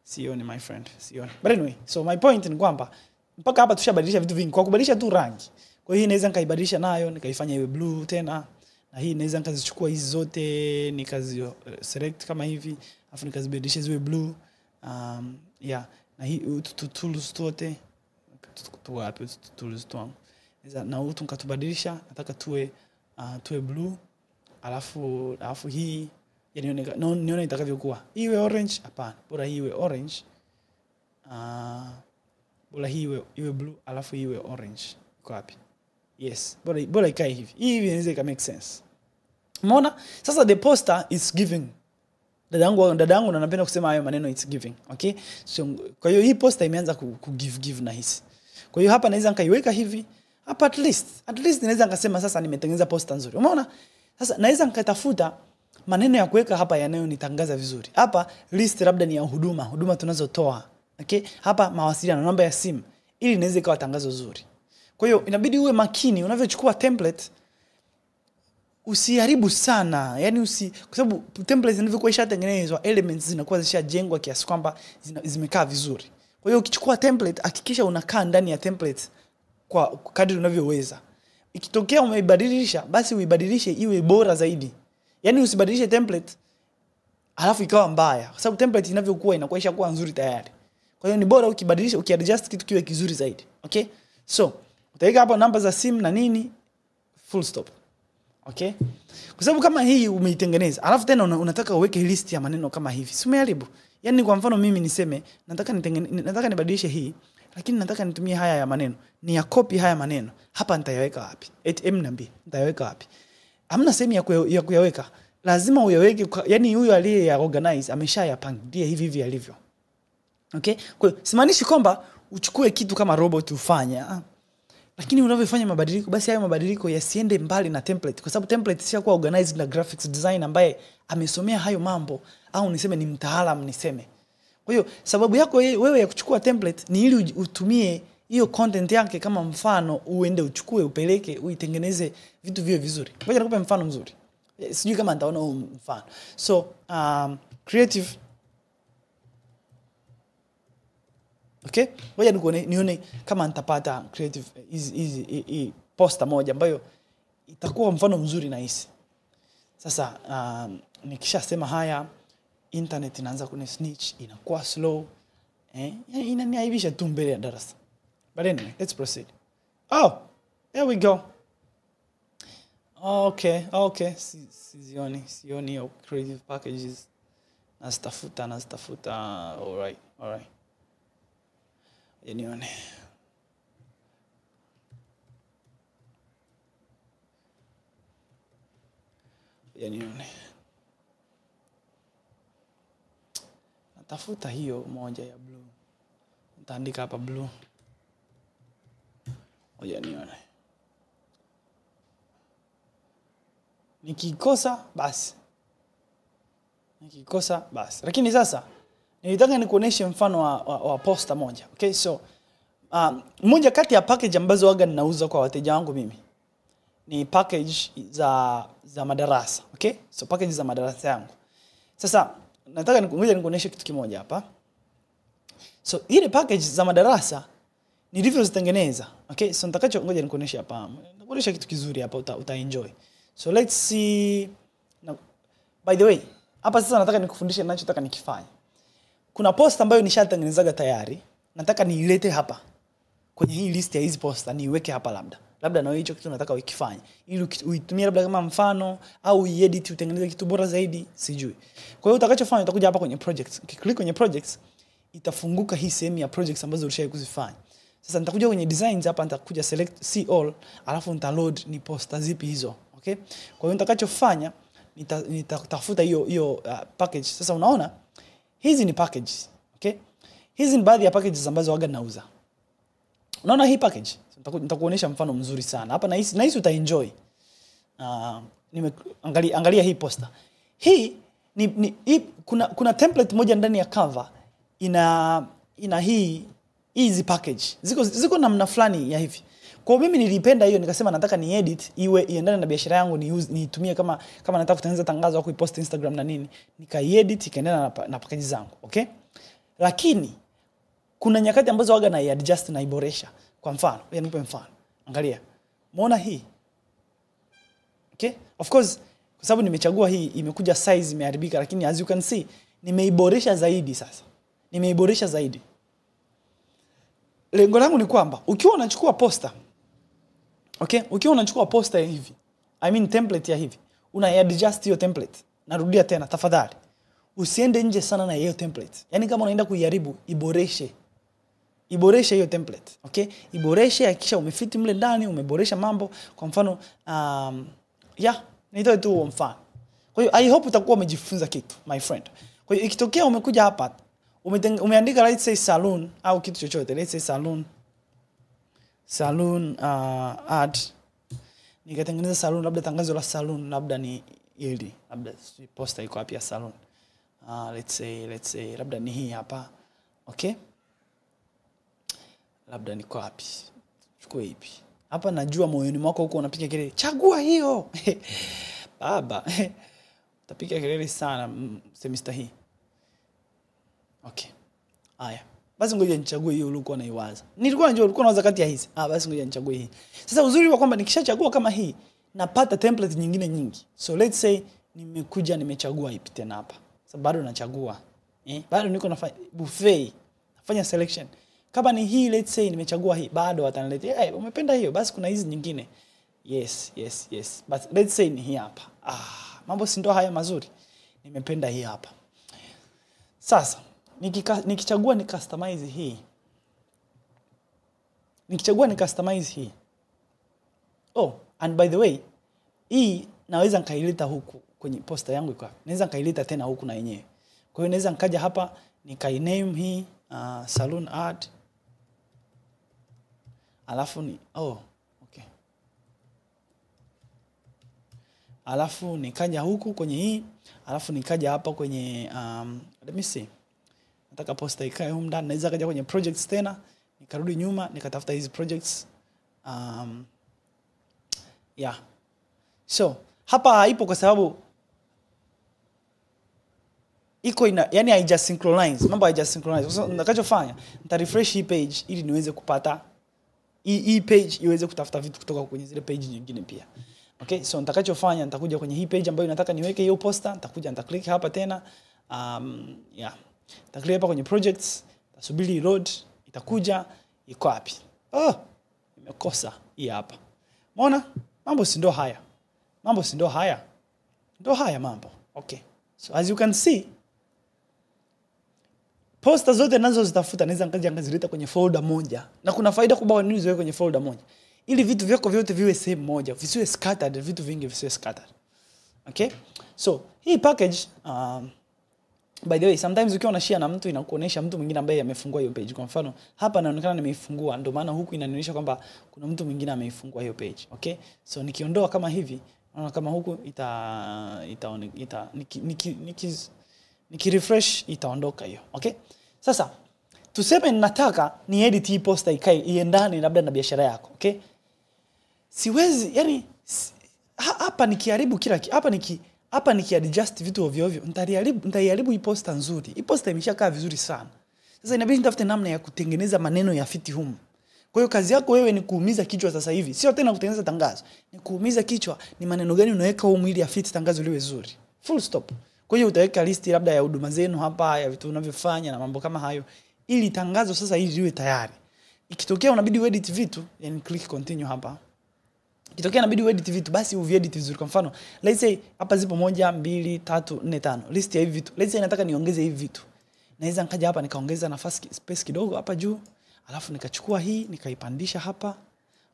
Sioni my friend, sioni. But anyway, so my point ni kwamba mpaka hapa tushabadilisha vitu vingi kwa kubadilisha tu rangi. Kwa hiyo hii naweza nikaibadilisha nayo, nikaifanya iwe blue tena. Na hii naweza nikazichukua hizi zote, nikazi select kama hivi, afu nikazibadilisha ziwe blue. Na hii tools zote tu wapi tools tu. Na hutu nikatubadilisha, nataka tuwe blue. Alafu hii nione itakavyokuwa. Iwe orange, hapana. Bora hii iwe orange. Bora hii iwe blue, alafu iwe orange. Iko wapi? Yes, bora ikae hivi. Hivi inaweza make sense. Umeona? Sasa the poster is giving. Dadangu na napenda kusema hayo maneno, it's giving. Okay? So kwa hiyo hii poster imeanza give na hisi. Kwa hiyo hapa naweza nikaiweka hivi. Hapa at least naweza nikasema sasa nimetengeneza poster nzuri. Umeona? Sasa naweza nikatafuta maneno ya kuweka hapa yanayonitangaza vizuri. Hapa list labda ni ya huduma tunazotoa. Okay? Hapa mawasiliano, namba ya simu, ili inaweza ikawa tangazo zuri. Kwa hiyo inabidi uwe makini unavyochukua template, usiharibu sana. Yaani kwa sababu templates zinavyokuwa ishatengenezwa, elements zinakuwa zishajengwa kiasi kwamba zimekaa vizuri. Kwa hiyo ukichukua template, hakikisha unakaa ndani ya template kwa kadri unavyoweza. Ikitokea umeibadilisha, basi uibadilishe iwe bora zaidi. Yaani usibadilishe template alafu ikawa mbaya, kwa sababu template inavyokuwa inakuwa ishakuwa nzuri tayari. Kwa hiyo ni bora ukibadilisha, ukiadjust kitu kiwe kizuri zaidi. Okay? So, utaweka hapa namba za simu na nini, full stop. Okay? Kwa sababu kama hii umeitengeneza, alafu tena unataka uweke list ya maneno kama hivi, si umeharibu. Yaani kwa mfano mimi niseme nataka nibadilishe hii, lakini nataka nitumie haya ya maneno. Ni ya copy haya maneno. Hapa nitayaweka wapi? M na B. Nitayaweka wapi? Hamna sehemu ya kuyaweka. Lazima uyaweke, yani huyu aliye ya organize ameshayapangilia hivi alivyo. Okay? Kwa hiyo simaanishi kwamba uchukue kitu kama robot ufanya. Lakini unavyofanya mabadiliko, basi hayo mabadiliko yasiende mbali na template, kwa sababu template ishakuwa organized na graphics design ambaye amesomea hayo mambo, au niseme ni mtaalamu niseme. Kwa hiyo sababu yako wewe ya kuchukua template ni ili utumie hiyo content yake kama mfano, uende uchukue upeleke uitengeneze vitu viwe vizuri. Ngoja nikupe mfano mzuri. Sijui kama nitaona huu mfano. So, creative. Okay? Ngoja nione kama nitapata creative hizi poster moja ambayo itakuwa mfano mzuri na hisi. Sasa nikishasema haya, internet inaanza kunisnitch, inakuwa slow. Inaniaibisha tu mbele ya darasa. But anyway, let's proceed. Oh, there we go. Okay. Sioni your creative packages. Nastafuta. All right. Nione. Natafuta hiyo moja ya blue. Nitaandika hapa blue. Nione. Nikikosa basi. Lakini sasa nilitaka nikuoneshe mfano wa poster moja. Okay, so moja kati ya package ambazo waga ninauza kwa wateja wangu mimi ni package za madarasa. Okay, so package za madarasa yangu Sasa nataka nikuonyeshe kitu kimoja hapa. So ile package za madarasa nilivyozitengeneza. Okay? So ngoja nikuonyeshe hapa. Nikuonyesha kitu kizuri hapa uta-enjoy. So let's see. Now, by the way, hapa sasa nataka nikufundishe ninachotaka nikifanye. Kuna post ambayo nishatengenezaga tayari. Nataka niilete hapa. Kwenye hii list ya hizi posta niweke hapa labda na hicho kitu nataka ukifanye ili uitumie labda kama mfano au uedit utengeneze kitu bora zaidi, sijui. Kwa hiyo utakachofanya utakuja hapa kwenye projects. Ukiklik kwenye projects itafunguka hii sehemu ya projects ambazo ulishawahi kuzifanya. Sasa nitakuja kwenye designs hapa, nitakuja select see all, alafu nitaload ni posta zipi hizo. Okay? Kwa hiyo nitakachofanya nitatafuta hiyo package. Sasa unaona hizi ni packages. Okay? Hizi ni baadhi ya packages ambazo waga nauza. Unaona hii package? Nitakuonyesha mfano mzuri sana. Hapa nahisi utaenjoy. Angalia hii poster. Hii kuna template moja ndani ya Canva ina hizi package. Ziko namna fulani ya hivi. Kwa mimi nilipenda hiyo, nikasema nataka ni edit iwe iendane na biashara yangu, nitumie kama nataka kutengeneza tangazo au kuipost Instagram na nini, nikaiedit ikaendana na package zangu. Okay? Lakini kuna nyakati ambazo waga na adjust na iboresha. Kwa mfano, nipe mfano. Angalia. Umeona hii? Okay? Of course, kwa sababu nimechagua hii, imekuja size imeharibika, lakini as you can see, nimeiboresha zaidi sasa. Nimeiboresha zaidi. Lengo langu ni kwamba ukiwa unachukua poster, okay? Ukiwa unachukua poster ya hivi, template ya hivi, una-adjust hiyo template. Narudia tena tafadhali. Usiende nje sana na hiyo template. Yaani kama unaenda kuiharibu, iboreshe hiyo template. Okay? Iboreshe, hakikisha umefiti mle ndani, umeboresha mambo. Kwa mfano nitoe tu mfano. Kwa hiyo I hope utakuwa umejifunza kitu, my friend. Kwa hiyo ikitokea umekuja hapa, umeandika let's say salon au kitu chochote, let's say salon ad. Nikatengeneza salon, labda tangazo la salon, labda ni hili, labda poster iko hapa ya salon. Let's say labda ni hii hapa. Okay? Labda niko wapi? Chukua ipi? Hapa najua moyoni mwako huko unapiga kelele, chagua hiyo. Baba, utapiga kelele sana semester hii. Okay. Haya. Basi ngoja nichague hiyo ulikuwa unaiwaza. Nilikuwa najua ulikuwa unawaza kati ya hizi. Basi ngoja nichague hii. Sasa uzuri wa kwamba nikishachagua kama hii, napata template nyingine nyingi. So let's say nimechagua ipi tena hapa. Sasa bado nachagua. Bado niko nafanya buffet. Nafanya selection. Kama ni hii, let's say nimechagua hii, bado wataniletea, umependa hiyo, basi kuna hizi nyingine. Yes. But let's say ni hii hapa. Mambo si ndo haya mazuri. Nimependa hii hapa. Sasa, nikichagua ni customize hii. And by the way, hii naweza nikaileta huku kwenye poster yangu iko. Naweza nikaileta tena huku na yenyewe. Kwa hiyo naweza nikaja hapa, nikainame hii salon ad. Alafu okay. Alafu nikaja huku kwenye hii, alafu nikaja hapa kwenye let me see. Nataka poster ikae huko ndani, naweza kaja kwenye projects tena, nikarudi nyuma, nikatafuta hizi projects. So, hapa haipo kwa sababu iko yani haija synchronize. Mambo haija synchronize. So nitakachofanya, nita refresh hii page ili niweze kupata hii page iweze kutafuta vitu kutoka kwenye zile page nyingine pia. Okay? So nitakachofanya, nitakuja kwenye hii page ambayo nataka niweke hiyo poster, nita click hapa tena. Nitaklik hapa kwenye projects, nitasubiri load, itakuja, iko wapi? Nimekosa hii hapa. Umeona? Mambo si ndo haya. Ndo haya mambo. Okay. So as you can see, poster zote nazo zitafuta, naweza ngazileta kwenye folder moja. Na kuna faida kubwa ni ziwe kwenye folder moja. Ili vitu vyako vyote viwe sehemu moja, visiwe scattered, vitu vingi visiwe scattered. Okay? So, hii package by the way, sometimes ukiwa unashare na mtu inakuonesha mtu mwingine ambaye amefungua hiyo page. Kwa mfano, hapa inaonekana nimeifungua, ndio maana huku inanionyesha kwamba kuna mtu mwingine ameifungua hiyo page. Okay? So nikiondoa kama hivi, naona kama huku nikirefresh itaondoka hiyo. Okay? Sasa tuseme nataka ni edit hii poster ikae iendane labda na biashara yako. Okay? Siwezi, yani hapa nikiharibu kila kitu, hapa nikiadjust vitu ovyo ovyo nitaiharibu hii poster nzuri. Hii poster imeshakaa vizuri sana. Sasa inabidi nitafute namna ya kutengeneza maneno ya fiti humu. Kwa hiyo kazi yako wewe ni kuumiza kichwa sasa hivi. Sio tena kutengeneza tangazo. Ni kuumiza kichwa, ni maneno gani unaweka humu ili afiti tangazo liwe zuri. Full stop. Kwa hiyo utaweka listi labda ya huduma zenu hapa, ya vitu unavyofanya na mambo kama hayo, ili tangazo sasa hili liwe tayari. Ikitokea unabidi uedit vitu, yani click continue hapa. Ikitokea inabidi uedit vitu, basi uviedit vizuri. Kwa mfano, let's say hapa zipo 1 2 3 4 5. List ya hivi vitu. Let's say nataka niongeze hivi vitu. Naweza nikaja hapa nikaongeza nafasi space kidogo hapa juu. Alafu nikachukua hii nikaipandisha hapa.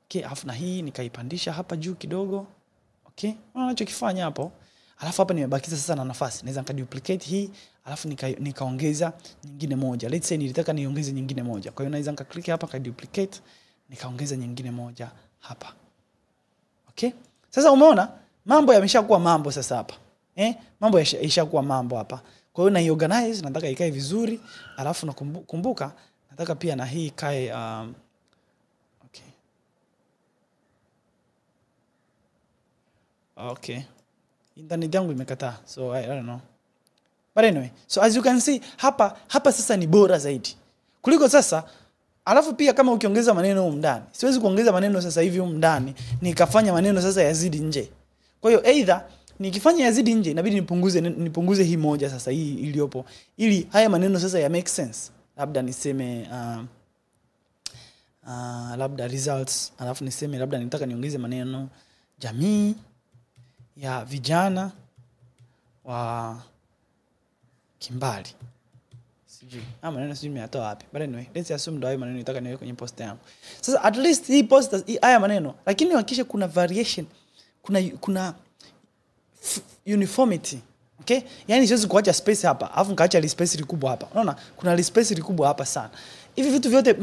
Okay, alafu na hii nikaipandisha hapa juu kidogo. Okay? Unachokifanya hapo. Alafu hapa nimebakiza sasa na nafasi. Naweza nikaduplicate hii, alafu nikaongeza nyingine moja. Let's say nilitaka niongeze nyingine moja. Kwa hiyo naweza nikaklik hapa kaduplicate, nikaongeza nyingine moja hapa. Okay? Sasa umeona mambo yameshakuwa mambo sasa hapa. Mambo yameshakuwa mambo hapa. Kwa hiyo na organize, nataka ikae vizuri, alafu nakumbuka nataka pia na hii ikae okay. Okay. Internet yangu imekataa. So I don't know. But anyway, so as you can see hapa sasa ni bora zaidi. Kuliko sasa alafu pia kama ukiongeza maneno huko ndani. Siwezi kuongeza maneno sasa hivi huko ndani nikafanya maneno sasa yazidi nje. Kwa hiyo either nikifanya yazidi nje inabidi nipunguze hii moja sasa hii iliyopo ili haya maneno sasa ya make sense. Labda niseme labda results, alafu niseme labda nitaka niongeze maneno jamii ya vijana wa Kimbali. Sijui. Maneno sijui nimeyatoa wapi. But anyway, let's assume ndio hayo maneno nitaka niweke kwenye post yangu. Sasa at least hii post haya maneno, lakini hakikisha kuna variation, kuna uniformity. Okay? Yaani siwezi kuacha space hapa, alafu nikaacha space likubwa hapa. Unaona? Kuna space likubwa hapa sana. Hivi vitu vyote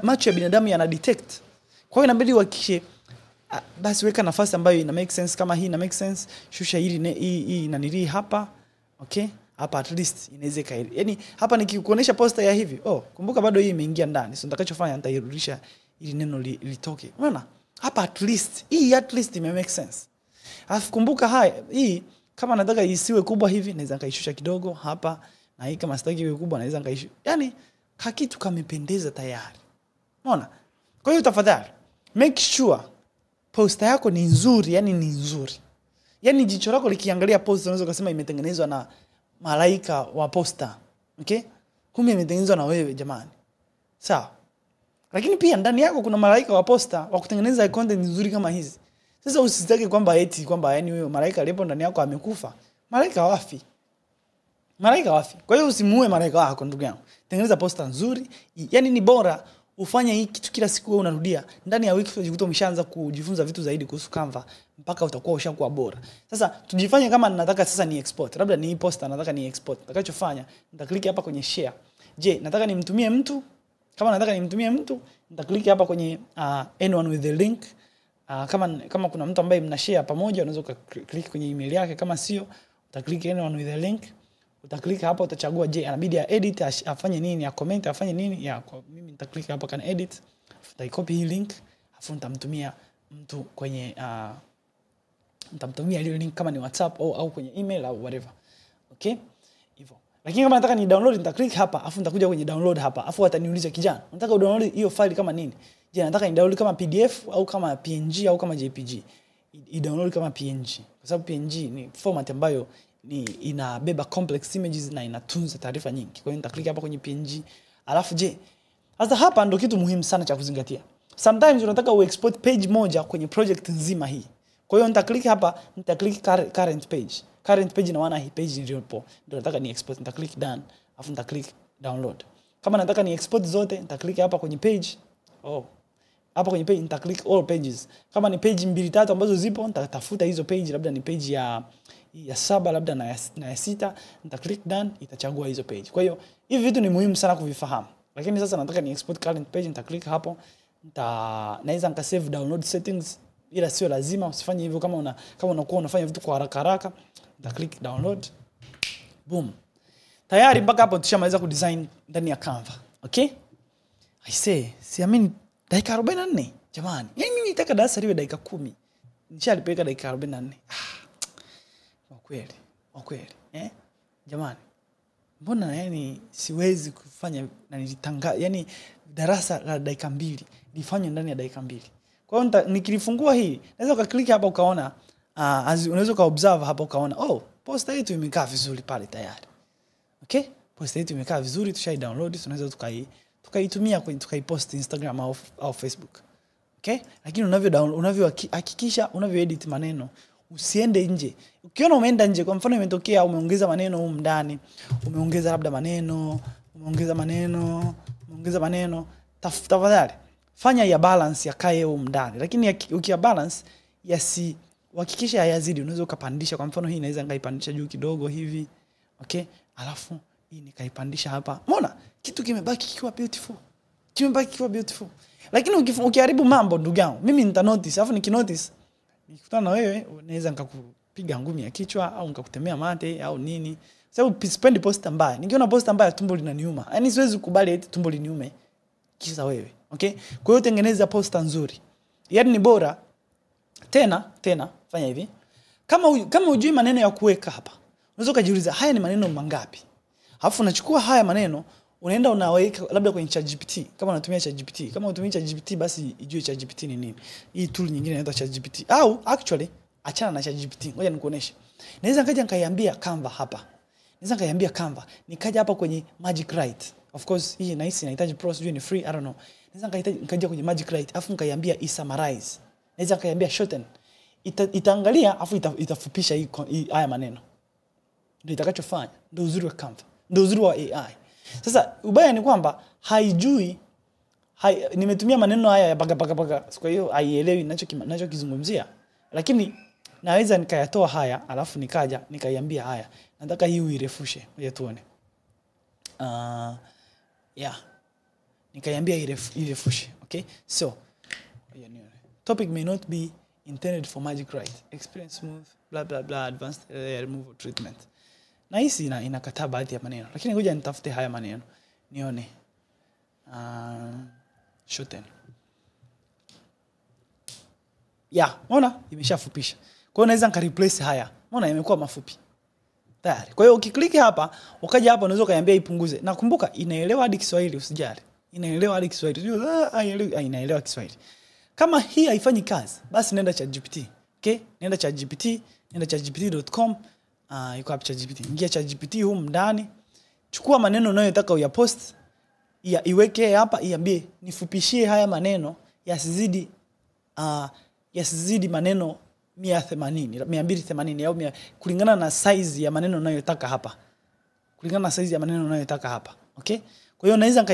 macho ya binadamu yana detect. Kwa hiyo inabidi uhakikishe basi weka nafasi ambayo ina make sense. Kama hii ina make sense, shusha hii inanilii hapa. Okay? Hapa at least inaweza kaili. Yaani hapa nikikuonesha poster ya hivi, kumbuka bado hii imeingia ndani. So nitakachofanya nitairudisha ili neno litoke. Unaona? Hapa at least ime make sense. Alafu kumbuka hii kama nataka isiwe kubwa hivi naweza nikaishusha kidogo hapa, na hii kama sitaki iwe kubwa naweza nikaishusha. Yaani kitu kamependeza tayari. Unaona? Kwa hiyo tafadhali make sure poster yako ni nzuri, yani ni nzuri. Yaani jicho lako likiangalia poster unaweza kusema imetengenezwa na malaika wa poster. Okay? Kumbe imetengenezwa na wewe jamani. Sawa. Lakini pia ndani yako kuna malaika wa poster wa kutengeneza content nzuri kama hizi. Sasa usitake kwamba eti kwamba yani huyo malaika aliyepo ndani yako amekufa. Malaika wafi. Kwa hiyo usimuue malaika wako ndugu yangu. Tengeneza poster nzuri. Yaani ni bora ufanye hii kitu kila siku wewe unarudia. Ndani ya wiki ujikuta umeshaanza kujifunza vitu zaidi kuhusu Canva mpaka utakuwa ushakuwa bora. Sasa tujifanye kama nataka sasa ni export. Labda ni hii poster nataka ni export. Nitakachofanya nitaklik hapa kwenye share. Je, nataka nimtumie mtu? Kama nataka nimtumie mtu, nitaklik hapa kwenye anyone with the link. Kama kuna mtu ambaye mna share pamoja unaweza click kwenye email yake. Kama sio utaklik anyone with the link. Utaklik hapa utachagua je anabidi edit afanye nini, ya comment afanye nini. Kwa mimi nitaklik hapa can edit. Nitaicopy hii link afu nitamtumia mtu kwenye nitamtumia ile link kama ni WhatsApp au kwenye email au whatever. Okay? Hivyo. Lakini kama nataka ni download nitaklik hapa afu nitakuja kwenye download hapa afu ataniuliza kijana nataka udownload hiyo file kama nini. Je, nataka ni download kama PDF au kama PNG au kama JPG. I-download kama PNG. Kwa sababu PNG ni format ambayo inabeba complex images na inatunza taarifa nyingi. Kwa hiyo nitaklik hapa kwenye PNG. Alafu je, sasa hapa ndo kitu muhimu sana cha kuzingatia. Sometimes unataka uexport page moja kwenye project nzima hii. Kwa hiyo nitaklik hapa, nitaklik current page. Current page na wana hii page iliyopo. Ndio nataka ni export, nitaklik done, alafu nitaklik download. Kama nataka ni export zote, nitaklik hapa kwenye page. Hapa kwenye page nitaklik all pages. Kama ni page 2 3 ambazo zipo, nitatafuta hizo page, labda ni page ya 7 labda na ya 6, nitaklik done, itachagua hizo page. Kwa hiyo hivi vitu ni muhimu sana kuvifahamu. Lakini sasa nataka ni export current page, nitaklik hapo. Naweza nika save download settings, ila sio lazima usifanye hivyo kama unakuwa unafanya vitu kwa haraka. Nitaklik download. Boom. Tayari mpaka hapo tushamaliza kudesign ndani ya Canva. Okay? I say, siamini dakika 44 jamani. Yaani mimi nitaka darasa liwe dakika 10. Nishalipeka dakika 44. Kwa kweli. Jamani. Mbona yani siwezi kufanya na yani darasa la dakika 2 lifanywe ndani ya dakika 2. Kwa hiyo nikilifungua hii, naweza ukaklik hapa ukaona unaweza ukaobserve hapa ukaona poster yetu imekaa vizuri pale tayari. Okay? Poster yetu imekaa vizuri, tushai download, tunaweza tukaitumia tukaipost Instagram au Facebook. Okay? Lakini unavyohakikisha unavyoedit maneno, usiende nje. Ukiona umeenda nje, kwa mfano imetokea umeongeza maneno huko ndani, umeongeza labda maneno, umeongeza maneno, tafadhali fanya ya balance yakae huko ndani. Lakini ukia balance uhakikisha hayazidi, unaweza ukapandisha. Kwa mfano hii inaweza ngaipandisha juu kidogo hivi. Okay? Alafu hii nikaipandisha hapa. Umeona? Kitu kimebaki kikiwa beautiful. Lakini ukiharibu mambo ndugu yangu, mimi nita notice, alafu nikinotice nikikutana na wewe naweza nikakupiga ngumi ya kichwa au nikakutemea mate au nini. Sababu sipendi post mbaya. Nikiona post mbaya tumbo linaniuma. Yaani siwezi kukubali eti tumbo liniume kisa wewe. Okay? Kwa hiyo tengeneza post nzuri. Yaani ni bora tena fanya hivi. Kama hujui maneno ya kuweka hapa, unaweza kujiuliza haya ni maneno mangapi? Alafu unachukua haya maneno unaenda unaweka labda kwenye ChatGPT. Kama unatumia ChatGPT, kama unatumia ChatGPT basi ijue ChatGPT ni nini. Hii tool nyingine inaitwa ChatGPT. Au actually achana na ChatGPT. Ngoja nikuoneshe. Naweza nikaja nikaiambia Canva hapa. Nikaja hapa kwenye Magic Write. Of course hii inahitaji pro, sijui ni free, I don't know. Naweza nikaja kwenye Magic Write afu nikaiambia summarize. Naweza nikaiambia shorten. Itaangalia afu itafupisha haya maneno. Ndio itakachofanya. Ndio uzuri wa Canva. Ndio uzuri wa AI. Sasa ubaya ni kwamba haijui nimetumia maneno haya ya baga. Kwa hiyo haielewi ninachokizungumzia. Lakini naweza nikayatoa haya alafu nikaja nikaiambia haya. Nataka hii uirefushe. Ngoja tuone. Nikaiambia irefushe. Okay? So, topic may not be intended for Magic Write. Experience smooth, blah blah blah, advanced removal treatment. Na hisi inakataa baadhi ya maneno. Lakini ngoja nitafute haya maneno. Nione. Shorten. Unaona imeshafupisha. Kwa hiyo naweza nikareplace haya. Unaona imekuwa mafupi. Tayari. Kwa hiyo ukiklik hapa, ukaja hapa unaweza kaiambia ipunguze. Na kumbuka inaelewa hadi Kiswahili, usijali. Inaelewa hadi Kiswahili. Inaelewa Kiswahili. Kama hii haifanyi kazi, basi nenda ChatGPT. Okay? Nenda ChatGPT, nenda chatgpt.com. Yuko hapa ChatGPT. Ingia ChatGPT huko ndani. Chukua maneno unayotaka uyapost, iweke hapa, iambie nifupishie haya maneno yasizidi maneno 180, 280 au kulingana na size ya maneno unayotaka hapa. Okay? Kwa hiyo naweza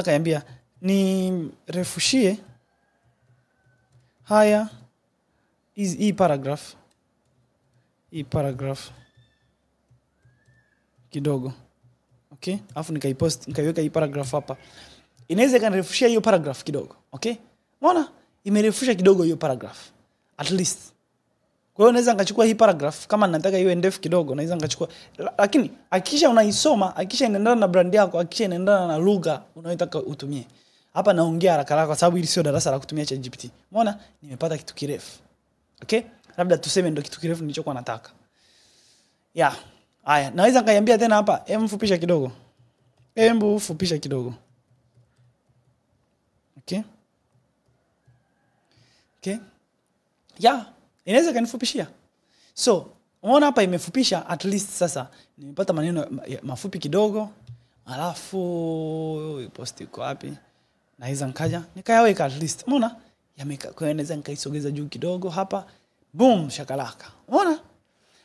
kaiambia ni refushie haya hii paragraph kidogo. Okay? Alafu nikaiweka hii paragraph hapa. Inaweza kanirefushia hiyo paragraph kidogo. Okay? Unaona? Imerefusha kidogo hiyo paragraph. At least. Kwa hiyo naweza nikachukua hii paragraph kama nataka iwe ndefu kidogo, naweza nikachukua. Lakini hakikisha unaisoma, hakikisha inaendana na brand yako, hakikisha inaendana na lugha unayotaka utumie. Hapa naongea haraka kwa sababu hili sio darasa la kutumia ChatGPT. Umeona? Nimepata kitu kirefu. Okay? Labda tuseme ndio kitu kirefu nilichokuwa nataka. Haya, naweza nikaiambia tena hapa, fupisha kidogo. Fupisha kidogo. Okay? Okay? Inaweza kanifupishia. So, umeona hapa imefupisha, at least sasa nimepata maneno mafupi kidogo. Alafu post iko wapi? Naweza nikayaweka at least. Umeona? Yameka. Kwa hiyo naweza nikaisogeza juu kidogo hapa. Boom, shakalaka. Umeona?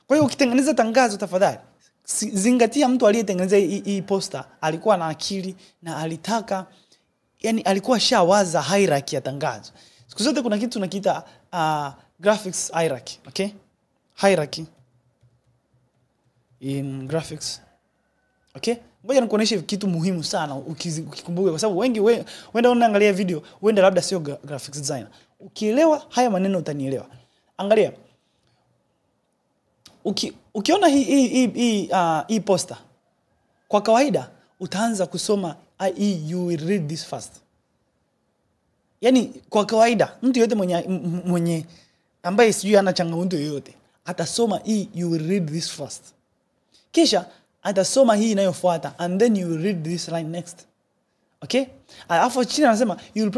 Kwa hiyo ukitengeneza tangazo tafadhali zingatia mtu aliyetengeneza hii poster alikuwa na akili na alitaka, yani alikuwa shawaza hierarchy ya tangazo. Siku zote kuna kitu tunakiita graphics hierarchy. Okay? Hierarchy in graphics. Okay? Ngoja nikuoneshe kitu muhimu sana ukikumbuka, kwa sababu wengi wenda unaangalia video, wenda labda sio graphics designer. Ukielewa haya maneno utanielewa. Angalia. Ukiona hii poster, kwa kawaida utaanza kusoma you will read this fast. Yani kwa kawaida mtu yote ambaye sijui ana changamoto yoyote atasoma hii, you will read this first. Kisha atasoma hii inayofuata and then you will read this line next. Okay? Alafu chini anasema you will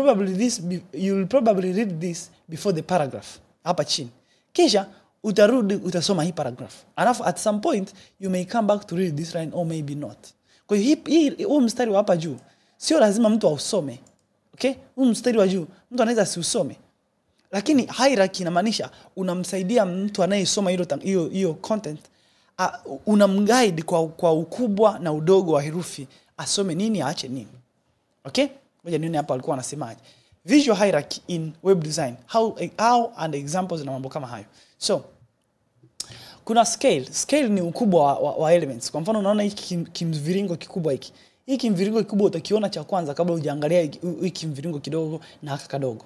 probably read this before the paragraph. Hapa chini. Kisha utarudi utasoma hii paragraph. Alafu at some point you may come back to read this line or maybe not. Kwa hiyo huu mstari wa hapa juu sio lazima mtu ausome. Okay? Huu mstari wa juu mtu anaweza asiusome. Lakini hierarchy inamaanisha unamsaidia mtu anayesoma hiyo content, unamguide kwa ukubwa na udogo wa herufi, asome nini aache nini. Okay? Ngoja nione hapa alikuwa anasemaje. Visual hierarchy in web design. How and examples na mambo kama hayo. So, kuna scale. Scale ni ukubwa wa elements. Kwa mfano unaona hiki kimviringo kikubwa hiki. Hiki kimviringo kikubwa utakiona cha kwanza kabla hujaangalia hiki kimviringo kidogo na haka kadogo.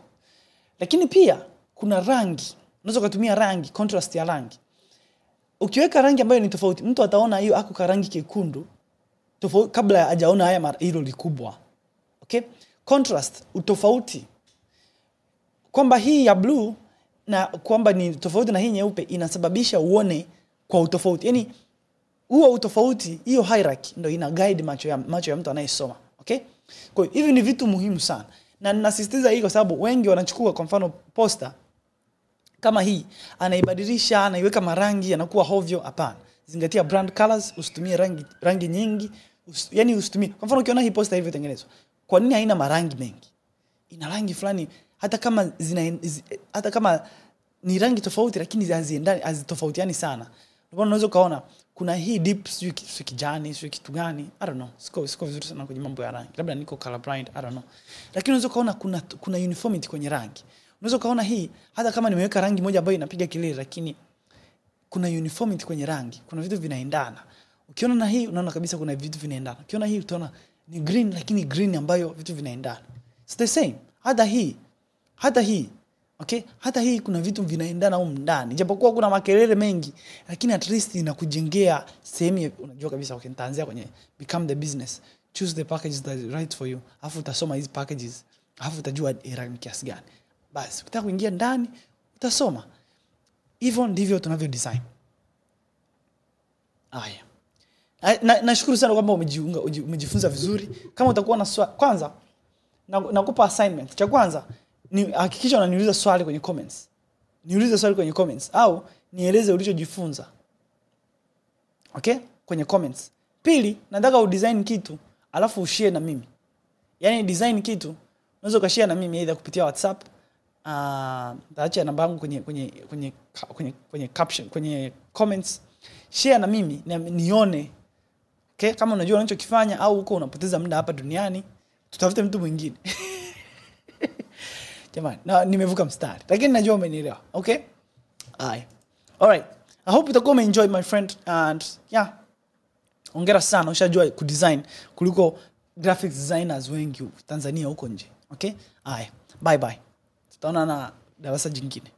Lakini pia kuna rangi. Unaweza kutumia rangi, contrast ya rangi. Ukiweka rangi ambayo ni tofauti, mtu ataona hiyo ako ka rangi kekundu tofauti kabla hajaona haya hilo likubwa. Okay? Contrast, utofauti. Kwamba hii ya blue na kwamba ni tofauti na hii nyeupe inasababisha uone kwa utofauti. Yaani huo utofauti, hiyo hierarchy ndio ina guide macho ya mtu anayesoma. Okay? Kwa hiyo hivi ni vitu muhimu sana. Na ninasisitiza hii kwa sababu wengi wanachukua kwa mfano poster kama hii, anaibadilisha, anaiweka marangi, anakuwa hovyo. Hapana. Zingatia brand colors, usitumie rangi nyingi, yani usitumie. Kwa mfano ukiona hii poster ilivyotengenezwa, kwa nini haina marangi mengi? Ina rangi fulani hata kama ni rangi tofauti lakini hazitofautiani sana. Ndio unaweza kaona kuna hii deep sio kijani, sio kitu gani, I don't know. Siko vizuri sana kwenye mambo ya rangi. Labda niko colorblind, I don't know. Lakini unaweza kaona kuna uniformity kwenye rangi. Unaweza kaona hii hata kama nimeweka rangi moja ambayo inapiga kelele lakini kuna uniformity kwenye rangi. Kuna vitu vinaendana. Ukiona na hii unaona kabisa kuna vitu vinaendana. Ukiona hii utaona ni green lakini green ambayo vitu vinaendana. It's the same. Hata hii. Okay? Hata hii kuna vitu vinaendana huko ndani. Japokuwa kuna makelele mengi lakini at least inakujengea sehemu unajua kabisa okay, nitaanzia kwenye become the business. Choose the packages that is right for you. Alafu utasoma hizi packages. Alafu utajua rangi kiasi gani. Basi ukitaka kuingia ndani utasoma. Hivyo ndivyo tunavyo design. Haya. Nashukuru sana kwamba umejifunza vizuri. Kama utakuwa na swali, kwanza nakupa assignment. Cha kwanza ni hakikisha unaniuliza swali kwenye comments. Niulize swali kwenye comments au nieleze ulichojifunza. Okay? Kwenye comments. Pili, nataka udesign kitu alafu ushare na mimi. Yaani design kitu unaweza ukashare na mimi either kupitia WhatsApp, nitaacha namba yangu kwenye caption, kwenye comments. Share na mimi na nione. Okay? Kama unajua unachokifanya au uko unapoteza muda hapa duniani, tutafute mtu mwingine. Jamani, nimevuka mstari. Lakini najua umenielewa. Okay? Alright. I hope utakuwa umeenjoy my friend and yeah. Hongera sana ushajua kudesign kuliko graphics designers wengi Tanzania huko nje. Okay? Bye bye. Tutaona na darasa jingine.